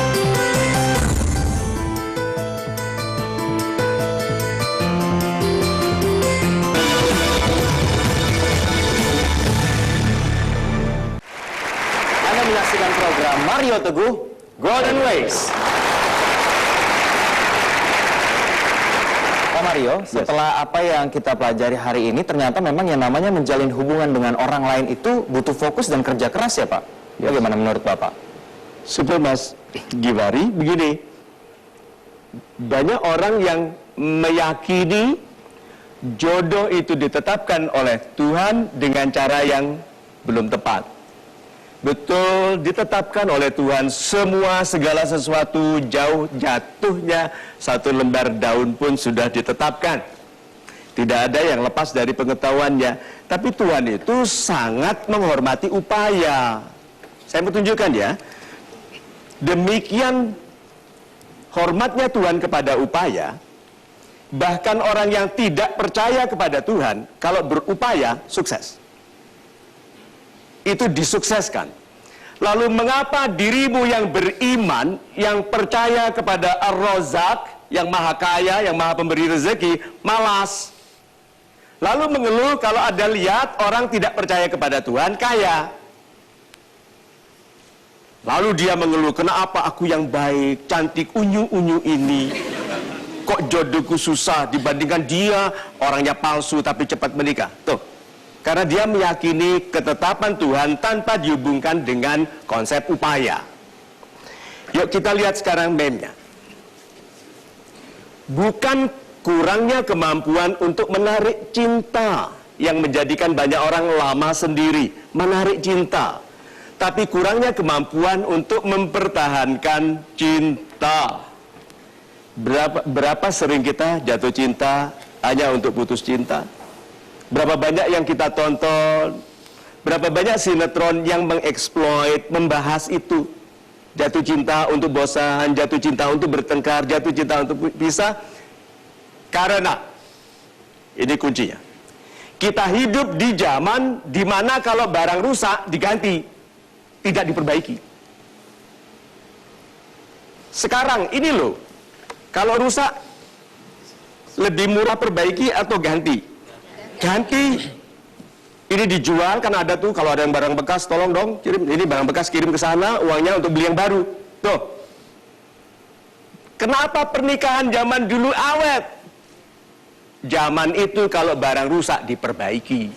Anda menyaksikan program Mario Teguh, Golden Ways. Mario, setelah apa yang kita pelajari hari ini, ternyata memang yang namanya menjalin hubungan dengan orang lain itu butuh fokus dan kerja keras ya Pak? Bagaimana menurut Bapak? Super Mas Givari, begini. Banyak orang yang meyakini jodoh itu ditetapkan oleh Tuhan dengan cara yang belum tepat. Betul, ditetapkan oleh Tuhan semua segala sesuatu, jauh jatuhnya satu lembar daun pun sudah ditetapkan. Tidak ada yang lepas dari pengetahuannya. Tapi Tuhan itu sangat menghormati upaya. Saya mau tunjukkan ya. Demikian hormatnya Tuhan kepada upaya, bahkan orang yang tidak percaya kepada Tuhan, kalau berupaya, sukses. Itu disukseskan. Lalu mengapa dirimu yang beriman, yang percaya kepada Ar-Razzaq, yang maha kaya, yang maha pemberi rezeki, malas? Lalu mengeluh kalau ada lihat orang tidak percaya kepada Tuhan, kaya. Lalu dia mengeluh, kenapa aku yang baik, cantik, unyu-unyu ini, kok jodohku susah dibandingkan dia, orangnya palsu tapi cepat menikah. Tuh. Karena dia meyakini ketetapan Tuhan tanpa dihubungkan dengan konsep upaya. Yuk kita lihat sekarang meme-nya. Bukan kurangnya kemampuan untuk menarik cinta yang menjadikan banyak orang lama sendiri, menarik cinta. Tapi kurangnya kemampuan untuk mempertahankan cinta. Berapa sering kita jatuh cinta hanya untuk putus cinta? Berapa banyak yang kita tonton, berapa banyak sinetron yang mengeksploit, membahas itu. Jatuh cinta untuk bosan, jatuh cinta untuk bertengkar, jatuh cinta untuk pisah. Karena, ini kuncinya, kita hidup di zaman di mana kalau barang rusak diganti, tidak diperbaiki. Sekarang ini loh, kalau rusak, lebih murah perbaiki atau ganti? Ganti. Ini dijual, kan ada tuh, kalau ada yang barang bekas, tolong dong, kirim, ini barang bekas, kirim ke sana, uangnya untuk beli yang baru. Tuh. Kenapa pernikahan zaman dulu awet? Zaman itu kalau barang rusak diperbaiki.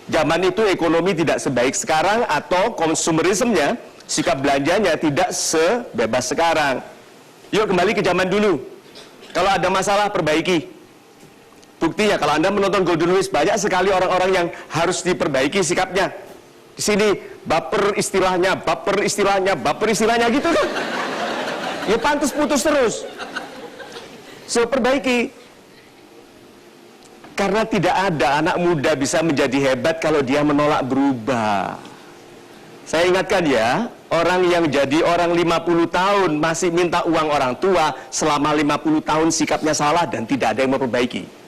Zaman itu ekonomi tidak sebaik sekarang, atau konsumerismenya, sikap belanjanya tidak sebebas sekarang. Yuk kembali ke zaman dulu. Kalau ada masalah, perbaiki. Buktinya kalau Anda menonton Golden Lewis, banyak sekali orang-orang yang harus diperbaiki sikapnya. Di sini baper istilahnya gitu kan. Ya pantas putus terus. So perbaiki. Karena tidak ada anak muda bisa menjadi hebat kalau dia menolak berubah. Saya ingatkan ya, orang yang jadi orang 50 tahun masih minta uang orang tua, selama 50 tahun sikapnya salah dan tidak ada yang memperbaiki.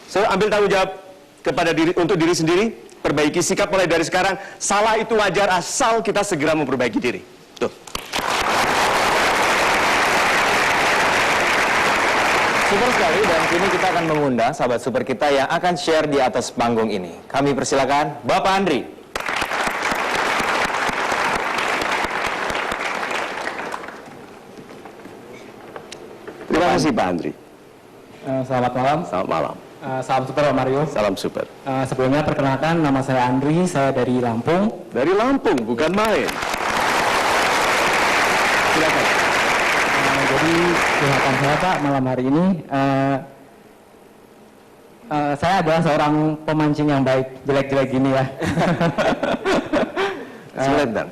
Saya ambil tanggung jawab kepada untuk diri sendiri, perbaiki sikap mulai dari sekarang. Salah itu wajar asal kita segera memperbaiki diri. Tuh. Super sekali, dan kini kita akan mengundang sahabat super kita yang akan share di atas panggung ini. Kami persilakan Bapak Andri. Terima kasih Pak Andri. Selamat malam. Selamat malam. Salam super Pak Mario. Salam super. Sebelumnya perkenalkan, nama saya Andri, saya dari Lampung. Dari Lampung, bukan main. Silakan. Jadi curhatan saya Pak malam hari ini, saya adalah seorang pemancing yang baik, jelek-jelek gini ya. Sebentar.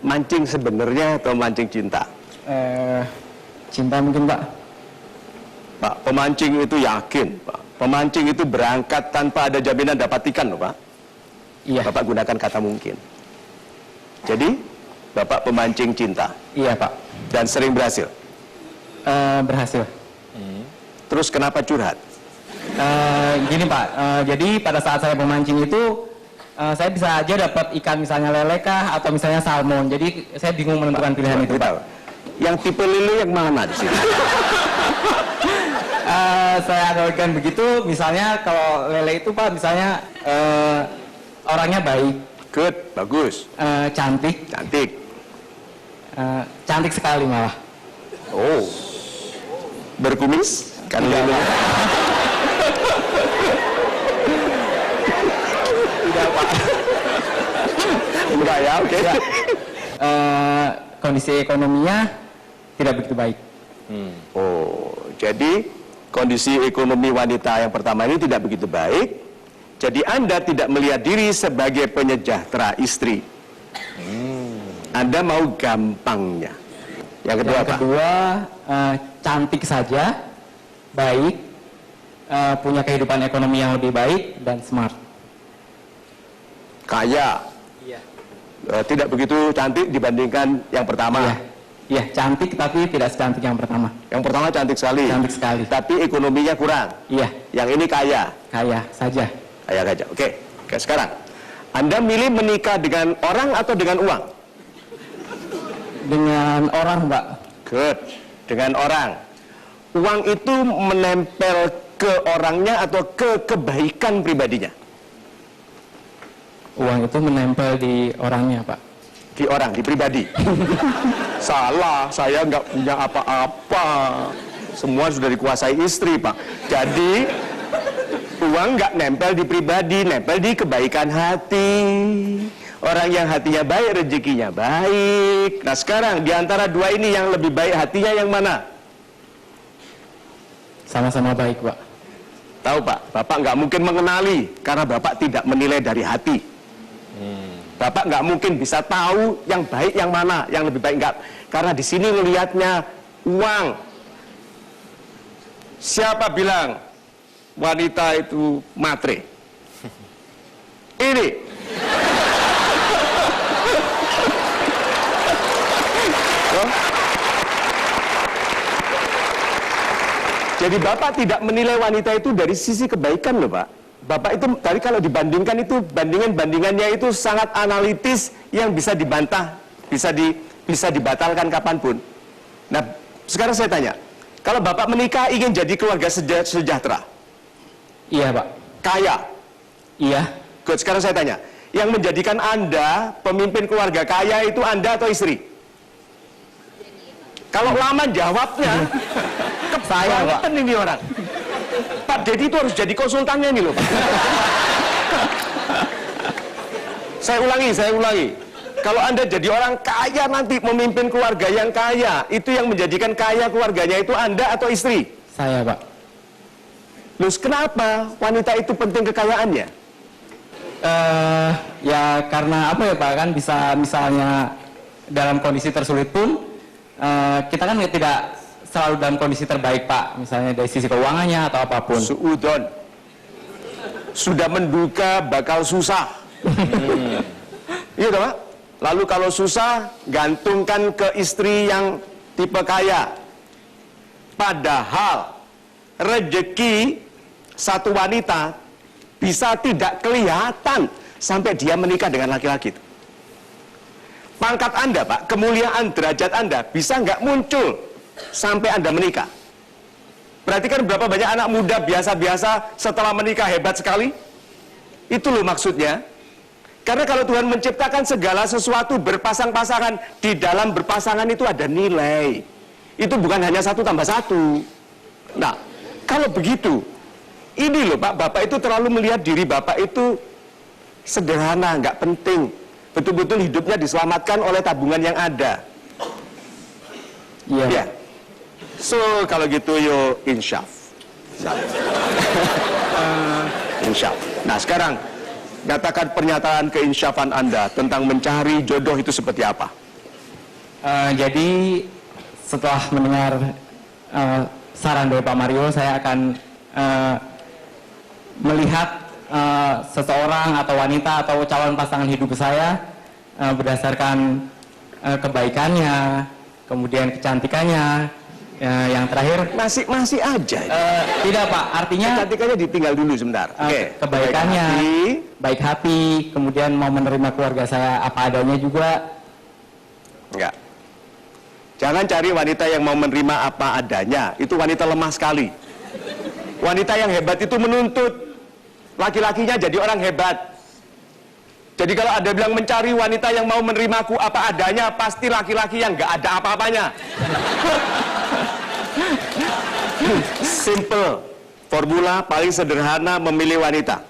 Mancing sebenarnya atau mancing cinta? Cinta mungkin Pak. Pak, pemancing itu yakin, Pak. Pemancing itu berangkat tanpa ada jaminan dapat ikan loh, Pak. Iya. Bapak gunakan kata mungkin. Jadi, Bapak pemancing cinta. Iya Pak. Dan sering berhasil. Berhasil. Terus kenapa curhat? Gini Pak, jadi pada saat saya memancing itu, saya bisa aja dapat ikan misalnya lele kah atau misalnya salmon. Jadi saya bingung menentukan pilihan itu Pak. Yang tipe lele yang mana di sini? Saya analogikan begitu, misalnya kalau lele itu Pak, misalnya orangnya baik, Good, bagus. cantik, Cantik. cantik sekali malah. Oh, berkumis? Kan Tidak, gitu. Pak. Tidak, Pak. Enggak ya, oke. Kondisi ekonominya tidak begitu baik. Oh, jadi kondisi ekonomi wanita yang pertama ini tidak begitu baik. Jadi Anda tidak melihat diri sebagai penyejahtera istri. Anda mau gampangnya. Yang kedua Yang apa? kedua, cantik saja, baik, punya kehidupan ekonomi yang lebih baik, dan smart. Kaya. Iya. Tidak begitu cantik dibandingkan yang pertama. Iya. Iya, cantik tapi tidak secantik yang pertama. Yang pertama cantik sekali. Cantik sekali. Tapi ekonominya kurang. Iya, Yang ini kaya. kaya saja. Kaya aja. Oke, sekarang. Anda milih menikah dengan orang atau dengan uang? Dengan orang, Mbak. Good. Dengan orang. Uang itu menempel ke orangnya atau ke kebaikan pribadinya? Uang itu menempel di orangnya, Pak. Di orang, di pribadi. Salah, saya nggak punya apa-apa. Semua sudah dikuasai istri, Pak. Jadi, uang nggak nempel di pribadi, nempel di kebaikan hati. Orang yang hatinya baik, rezekinya baik. Nah sekarang, di antara dua ini yang lebih baik hatinya yang mana? Sama-sama baik, Pak. Tahu Pak, Bapak nggak mungkin mengenali karena Bapak tidak menilai dari hati. Bapak nggak mungkin bisa tahu yang baik yang mana, yang lebih baik nggak. Karena di sini ngelihatnya uang. Siapa bilang wanita itu matre? Ini. Oh. Jadi Bapak tidak menilai wanita itu dari sisi kebaikan loh Pak. Bapak itu tadi kalau dibandingkan itu bandingannya itu sangat analitis yang bisa dibantah, bisa dibatalkan kapanpun. Nah, sekarang saya tanya, kalau Bapak menikah ingin jadi keluarga sejahtera, Iya, Pak. kaya, Iya. good. Sekarang saya tanya, yang menjadikan Anda pemimpin keluarga kaya itu Anda atau istri? Kalau lama jawabnya, Saya, Pak. kebangetan ini orang. Pak Deddy itu harus jadi konsultannya nih loh Pak. Saya ulangi. Kalau Anda jadi orang kaya nanti memimpin keluarga yang kaya, itu yang menjadikan kaya keluarganya itu Anda atau istri? Saya, Pak. Terus kenapa wanita itu penting kekayaannya? Ya karena apa ya, Pak, kan bisa misalnya dalam kondisi tersulit pun kita kan tidak selalu dalam kondisi terbaik, Pak, misalnya dari sisi keuangannya atau apapun. Suudon sudah menduga bakal susah. Iya Pak. Lalu kalau susah gantungkan ke istri yang tipe kaya. Padahal rezeki satu wanita bisa tidak kelihatan sampai dia menikah dengan laki-laki itu. Pangkat Anda Pak, kemuliaan derajat Anda bisa nggak muncul sampai Anda menikah. Berarti kan berapa banyak anak muda biasa-biasa setelah menikah hebat sekali? Itu loh maksudnya. Karena kalau Tuhan menciptakan segala sesuatu berpasang-pasangan, di dalam berpasangan itu ada nilai. Itu bukan hanya 1 tambah 1. Nah, kalau begitu, ini loh Pak, Bapak itu terlalu melihat diri Bapak itu sederhana, nggak penting. Betul-betul hidupnya diselamatkan oleh tabungan yang ada. Iya. Ya. So, kalau gitu yo insyaf. Insyaf. Nah, sekarang katakan pernyataan keinsyafan Anda tentang mencari jodoh itu seperti apa? Jadi setelah mendengar saran dari Pak Mario, saya akan melihat seseorang atau wanita atau calon pasangan hidup saya berdasarkan kebaikannya, kemudian kecantikannya, yang terakhir Masih aja. tidak, Pak, artinya Kecantikannya ditinggal dulu sebentar. Oke. kebaikannya, Baik hati. baik hati, kemudian mau menerima keluarga saya apa adanya juga. Enggak. Jangan cari wanita yang mau menerima apa adanya. Itu wanita lemah sekali. Wanita yang hebat itu menuntut laki-lakinya jadi orang hebat. Jadi kalau ada bilang mencari wanita yang mau menerimaku apa adanya, pasti laki-laki yang nggak ada apa-apanya. Simple. Formula paling sederhana memilih wanita.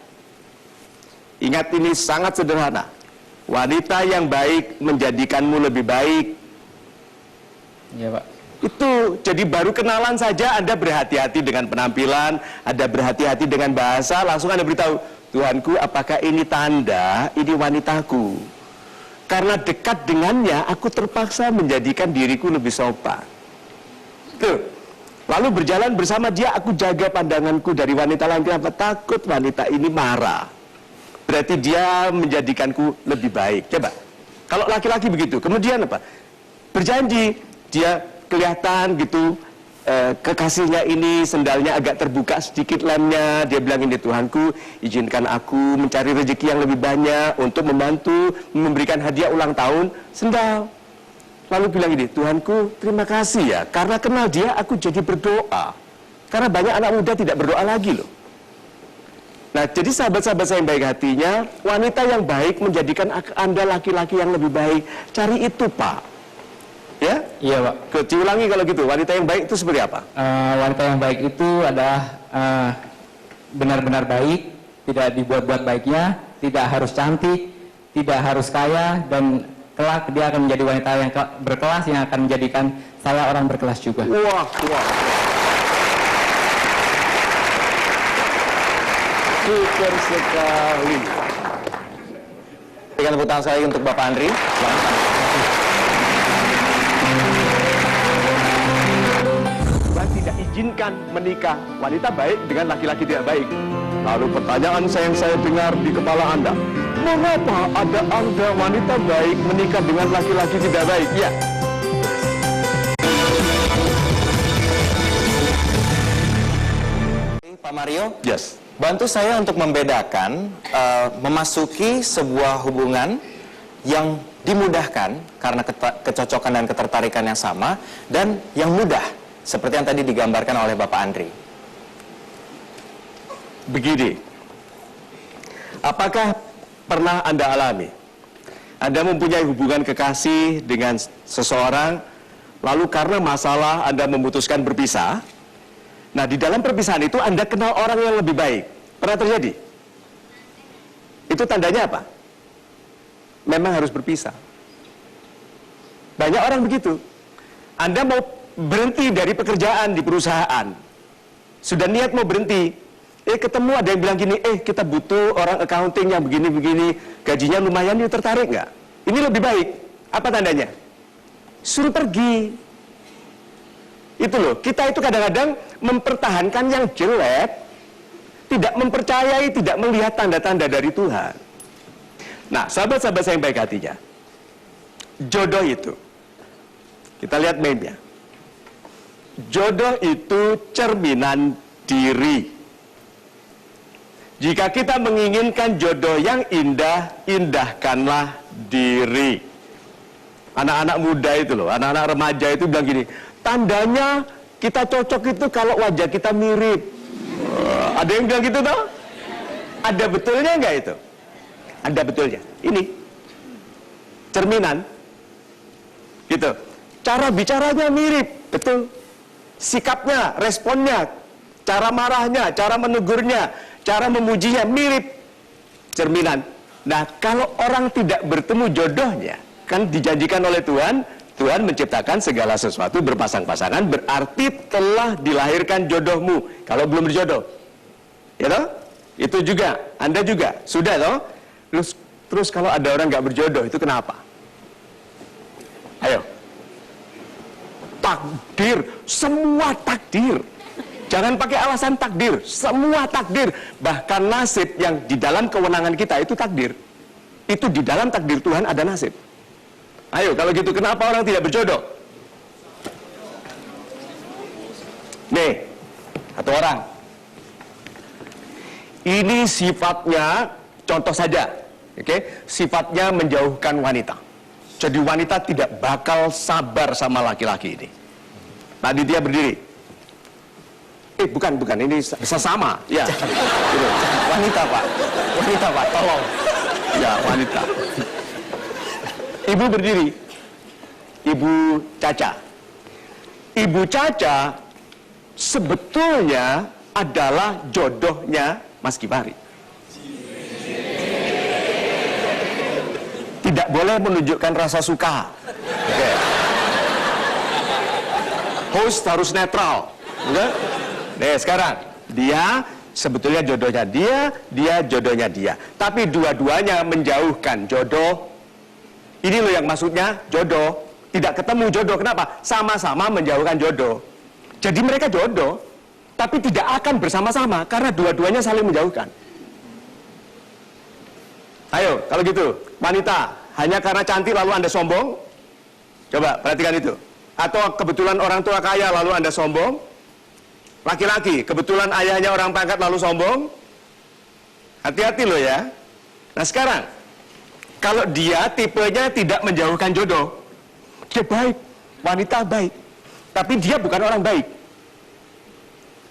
Ingat, ini sangat sederhana. Wanita yang baik menjadikanmu lebih baik. Iya, Pak. Itu, jadi baru kenalan saja Anda berhati-hati dengan penampilan, Anda berhati-hati dengan bahasa, langsung Anda beritahu, Tuhanku, apakah ini tanda ini wanitaku? Karena dekat dengannya, aku terpaksa menjadikan diriku lebih sopan. Tuh. Lalu berjalan bersama dia, aku jaga pandanganku dari wanita lain. Kenapa? Takut wanita ini marah. Berarti dia menjadikanku lebih baik. Coba, kalau laki-laki begitu, kemudian apa? Berjanji, dia kelihatan gitu, kekasihnya ini sendalnya agak terbuka sedikit lemnya. Dia bilang ini, Tuhanku, izinkan aku mencari rezeki yang lebih banyak untuk membantu memberikan hadiah ulang tahun sendal. Lalu bilang ini, Tuhanku, terima kasih ya, karena kenal dia aku jadi berdoa. Karena banyak anak muda tidak berdoa lagi loh. Nah, jadi sahabat-sahabat saya yang baik hatinya, wanita yang baik menjadikan Anda laki-laki yang lebih baik. Cari itu, Pak. Ya? Iya, Pak. Diulangi kalau gitu, wanita yang baik itu seperti apa? Wanita yang baik itu adalah benar-benar baik, tidak dibuat-buat baiknya, tidak harus cantik, tidak harus kaya, dan kelak dia akan menjadi wanita yang berkelas yang akan menjadikan saya orang berkelas juga. Wah. Super sekali. Berikan tepuk tangan saya untuk Bapak Andri. Tuhan tidak izinkan menikah wanita baik dengan laki-laki tidak baik. Lalu pertanyaan yang saya dengar di kepala Anda, mengapa ada Anda wanita baik menikah dengan laki-laki tidak baik? Ya. Pak Mario, Yes. bantu saya untuk membedakan memasuki sebuah hubungan yang dimudahkan karena kecocokan dan ketertarikan yang sama, dan yang mudah seperti yang tadi digambarkan oleh Bapak Andri. Begini, apakah pernah Anda alami? Anda mempunyai hubungan kekasih dengan seseorang, lalu karena masalah Anda memutuskan berpisah. Nah, di dalam perpisahan itu Anda kenal orang yang lebih baik. Pernah terjadi? Itu tandanya apa? Memang harus berpisah. Banyak orang begitu. Anda mau berhenti dari pekerjaan di perusahaan. Sudah niat mau berhenti. Ketemu ada yang bilang gini, kita butuh orang accounting yang begini-begini, gajinya lumayan, dia tertarik nggak? Ini lebih baik. Apa tandanya? Suruh pergi. Itu loh, kita itu kadang-kadang mempertahankan yang jelek, tidak mempercayai, tidak melihat tanda-tanda dari Tuhan. Nah, sahabat-sahabat saya yang baik hatinya, jodoh itu, kita lihat meme-nya. Jodoh itu cerminan diri. Jika kita menginginkan jodoh yang indah, indahkanlah diri. Anak-anak muda itu loh, anak-anak remaja itu bilang gini, tandanya kita cocok itu kalau wajah kita mirip. Ada yang bilang gitu toh? Ada betulnya nggak itu? Ada betulnya. Ini cerminan, gitu. Cara bicaranya mirip, betul. Sikapnya, responnya, cara marahnya, cara menegurnya, cara memujinya mirip, cerminan. Nah, kalau orang tidak bertemu jodohnya, kan dijanjikan oleh Tuhan, Tuhan menciptakan segala sesuatu berpasang-pasangan, berarti telah dilahirkan jodohmu. Kalau belum berjodoh, ya toh? Itu juga, Anda juga, sudah toh? Terus kalau ada orang nggak berjodoh, itu kenapa? Ayo. Takdir, semua takdir. Jangan pakai alasan takdir, semua takdir. Bahkan nasib yang di dalam kewenangan kita itu takdir. Itu di dalam takdir Tuhan ada nasib. Ayo, kalau gitu kenapa orang tidak berjodoh? Nih, satu orang. Ini sifatnya, contoh saja, oke? Sifatnya menjauhkan wanita. Jadi wanita tidak bakal sabar sama laki-laki ini. Tadi dia berdiri. Bukan, ini sesama. Ya. Wanita, Pak. Wanita, Pak. Tolong. Ya, wanita. Ibu berdiri. Ibu Caca. Ibu Caca sebetulnya adalah jodohnya Mas Givari. Tidak boleh menunjukkan rasa suka. Oke. Host harus netral. Oke? Nih sekarang, dia sebetulnya jodohnya dia jodohnya dia. Tapi dua-duanya menjauhkan jodoh. Ini loh yang maksudnya jodoh. Tidak ketemu jodoh, kenapa? Sama-sama menjauhkan jodoh. Jadi mereka jodoh, tapi tidak akan bersama-sama karena dua-duanya saling menjauhkan. Ayo, kalau gitu, wanita, hanya karena cantik lalu Anda sombong? Coba perhatikan itu. Atau kebetulan orang tua kaya lalu Anda sombong? Laki-laki, kebetulan ayahnya orang pangkat lalu sombong? Hati-hati loh ya. Nah sekarang, kalau dia tipenya tidak menjauhkan jodoh, dia baik, wanita baik, tapi dia bukan orang baik.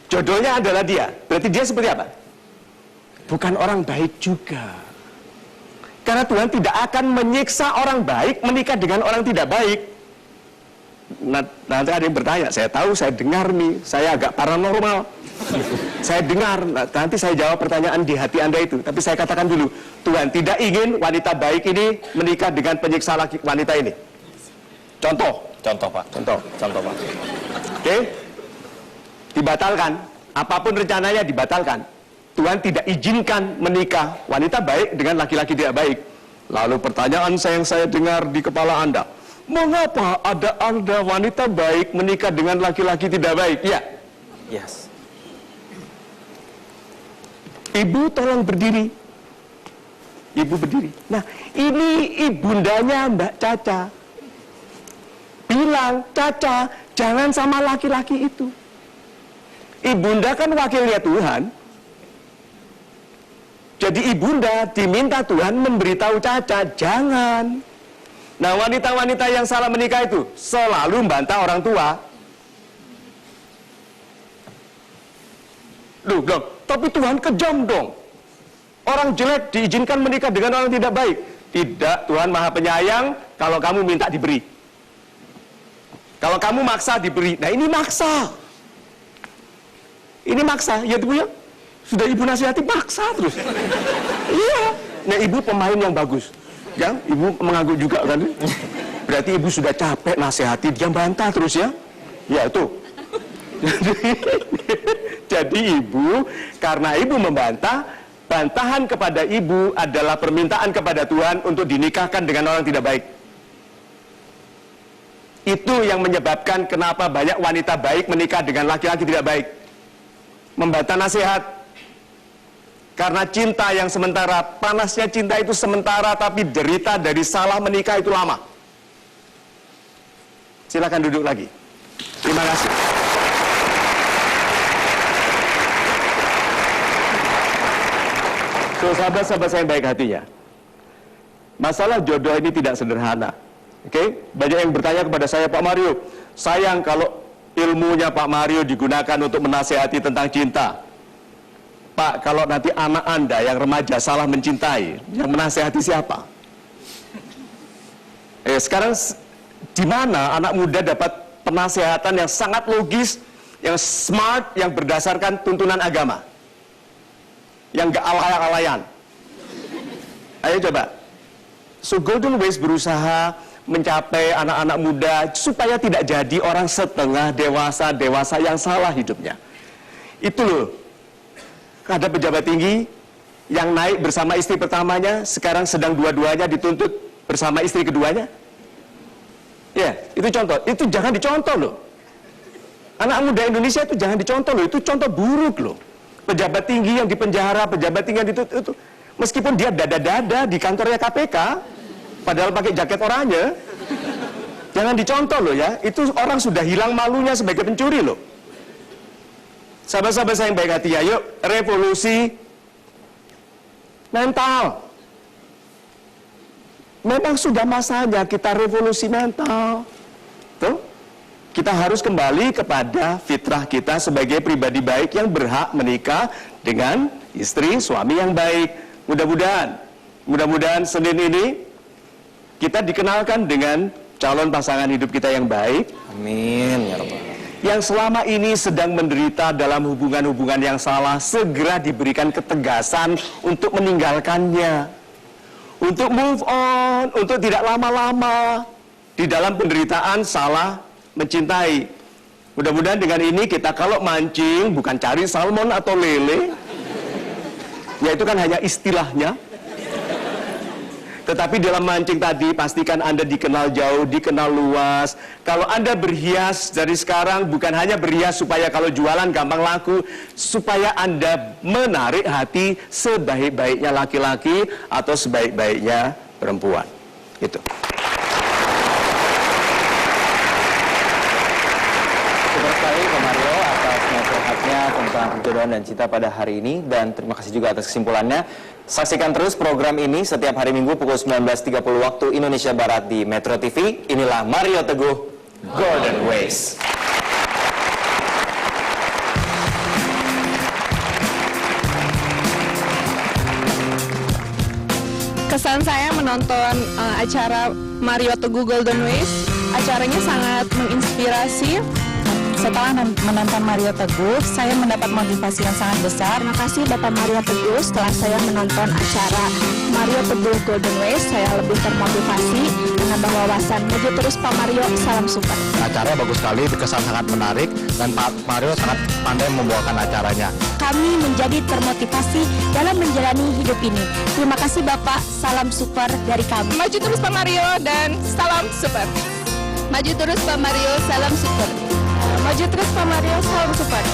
Jodohnya adalah dia. Berarti dia seperti apa? Bukan orang baik juga. Karena Tuhan tidak akan menyiksa orang baik menikah dengan orang tidak baik. Nanti ada yang bertanya, saya tahu, saya dengar nih, saya agak paranormal. Saya dengar, nanti saya jawab pertanyaan di hati Anda itu. Tapi saya katakan dulu, Tuhan tidak ingin wanita baik ini menikah dengan penyiksa wanita ini. Contoh Pak. Contoh Pak. Oke? Dibatalkan. Apapun rencananya dibatalkan. Tuhan tidak izinkan menikah wanita baik dengan laki-laki tidak baik. Lalu pertanyaan yang saya dengar di kepala Anda, mengapa ada wanita baik menikah dengan laki-laki tidak baik? Ya. Yes. Ibu tolong berdiri. Ibu berdiri. Nah, ini ibundanya Mbak Caca. Bilang, Caca, jangan sama laki-laki itu. Ibunda kan wakilnya Tuhan. Jadi ibunda diminta Tuhan memberitahu Caca, jangan. Nah, wanita-wanita yang salah menikah itu selalu membantah orang tua. Loh, dong, tapi Tuhan kejam dong. Orang jelek diizinkan menikah dengan orang tidak baik. Tidak, Tuhan Maha Penyayang, kalau kamu minta diberi. Kalau kamu maksa diberi. Nah, ini maksa. Ini maksa, ya Ibu ya. Sudah Ibu nasihati, maksa terus. Iya. Nah, Ibu pemain yang bagus. Ya, Ibu mengangguk juga kan. Berarti Ibu sudah capek nasihati, dia bantah terus ya. Ya, itu. Jadi Ibu, karena Ibu membantah, bantahan kepada Ibu adalah permintaan kepada Tuhan untuk dinikahkan dengan orang tidak baik. Itu yang menyebabkan kenapa banyak wanita baik menikah dengan laki-laki tidak baik. Membantah nasihat. Karena cinta yang sementara, panasnya cinta itu sementara, tapi derita dari salah menikah itu lama. Silakan duduk lagi. Terima kasih. So, sahabat-sahabat saya yang baik hatinya, masalah jodoh ini tidak sederhana. Oke? Banyak yang bertanya kepada saya, Pak Mario, sayang kalau ilmunya Pak Mario digunakan untuk menasihati tentang cinta. Pak, kalau nanti anak Anda yang remaja salah mencintai, yang menasihati siapa? Sekarang di mana anak muda dapat penasihatan yang sangat logis, yang smart, yang berdasarkan tuntunan agama? Yang gak alay-alayan. Ayo coba. So Golden Ways berusaha mencapai anak-anak muda supaya tidak jadi orang setengah dewasa yang salah hidupnya. Itu loh. Ada pejabat tinggi yang naik bersama istri pertamanya, sekarang sedang dua-duanya dituntut bersama istri keduanya. Ya, itu contoh. Itu jangan dicontoh loh. Anak muda Indonesia itu jangan dicontoh loh. Itu contoh buruk loh. Pejabat tinggi yang dipenjara, pejabat tinggi yang dituntut, meskipun dia dada-dada di kantornya KPK, padahal pakai jaket oranye, jangan dicontoh loh ya. Itu orang sudah hilang malunya sebagai pencuri loh. Sahabat-sahabat saya yang baik hati ya, yuk revolusi mental. Memang sudah masanya kita revolusi mental. Tuh, kita harus kembali kepada fitrah kita sebagai pribadi baik yang berhak menikah dengan istri, suami yang baik. Mudah-mudahan Senin ini kita dikenalkan dengan calon pasangan hidup kita yang baik. Amin ya Rabbal. yang selama ini sedang menderita dalam hubungan-hubungan yang salah segera diberikan ketegasan untuk meninggalkannya, untuk move on, untuk tidak lama-lama di dalam penderitaan salah mencintai. Mudah-mudahan dengan ini kita kalau mancing bukan cari salmon atau lele, ya itu kan hanya istilahnya. Tetapi dalam mancing tadi, pastikan Anda dikenal jauh, dikenal luas. Kalau Anda berhias dari sekarang, bukan hanya berhias supaya kalau jualan gampang laku, supaya Anda menarik hati sebaik-baiknya laki-laki atau sebaik-baiknya perempuan. Itu. Terima sekali Pak Mario atas nasihatnya tentang perjodohan dan cinta pada hari ini, dan terima kasih juga atas kesimpulannya. Saksikan terus program ini setiap hari Minggu pukul 19.30 waktu Indonesia Barat di Metro TV. Inilah Mario Teguh, Golden Ways. Kesan saya menonton acara Mario Teguh Golden Ways, acaranya sangat menginspirasi. Setelah menonton Mario Teguh, saya mendapat motivasi yang sangat besar. Terima kasih Bapak Mario Teguh. Setelah saya menonton acara Mario Teguh Golden Ways, saya lebih termotivasi, menambah wawasan. Maju terus Pak Mario, salam super. Acaranya bagus sekali, kesan sangat menarik, dan Pak Mario sangat pandai membawakan acaranya. Kami menjadi termotivasi dalam menjalani hidup ini. Terima kasih Bapak, salam super dari kami. Maju terus Pak Mario dan salam super. Maju terus Pak Mario, salam super. Maju terus Pak Mario, salam super.